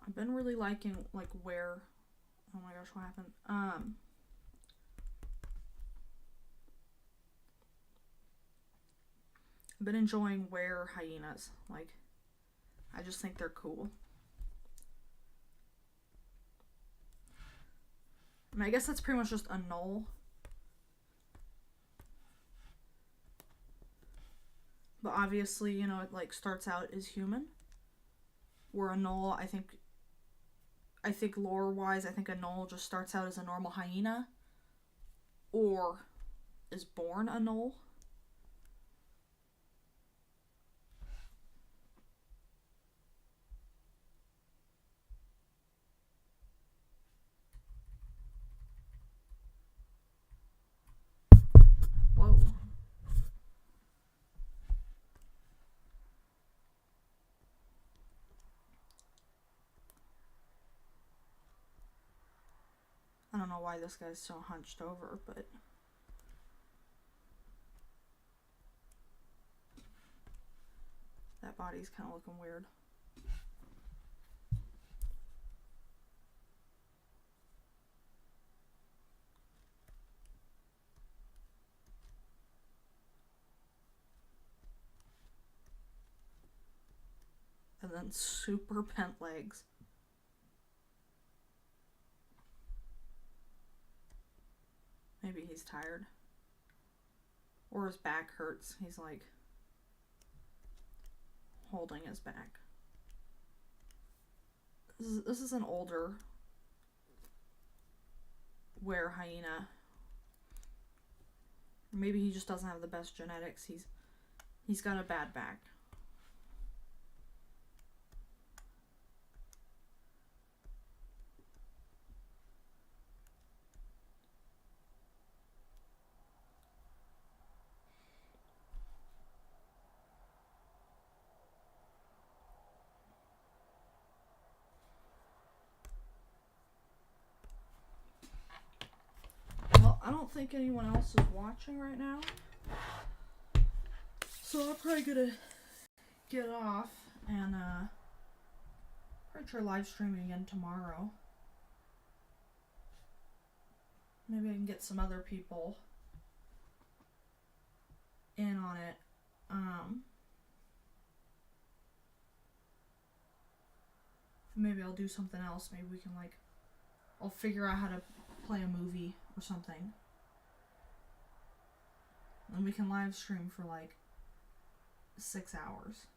Speaker 1: I've been really liking like where, oh my gosh, what happened? I've been enjoying were hyenas. Like, I just think they're cool. And I guess that's pretty much just a gnoll. But obviously, you know, it like starts out as human. Where a gnoll, I think, I think lore-wise, I think a gnoll just starts out as a normal hyena. Or is born a gnoll. Whoa. I don't know why this guy's so hunched over, but... that body's kind of looking weird. And then super bent legs. Maybe he's tired. Or his back hurts. He's like holding his back. This is an older were hyena. Maybe he just doesn't have the best genetics. He's got a bad back. I don't think anyone else is watching right now, so I'm probably gonna get off and probably try live streaming again tomorrow. Maybe I can get some other people in on it. Maybe I'll do something else. Maybe we can I'll figure out how to play a movie or something. And we can live stream for 6 hours.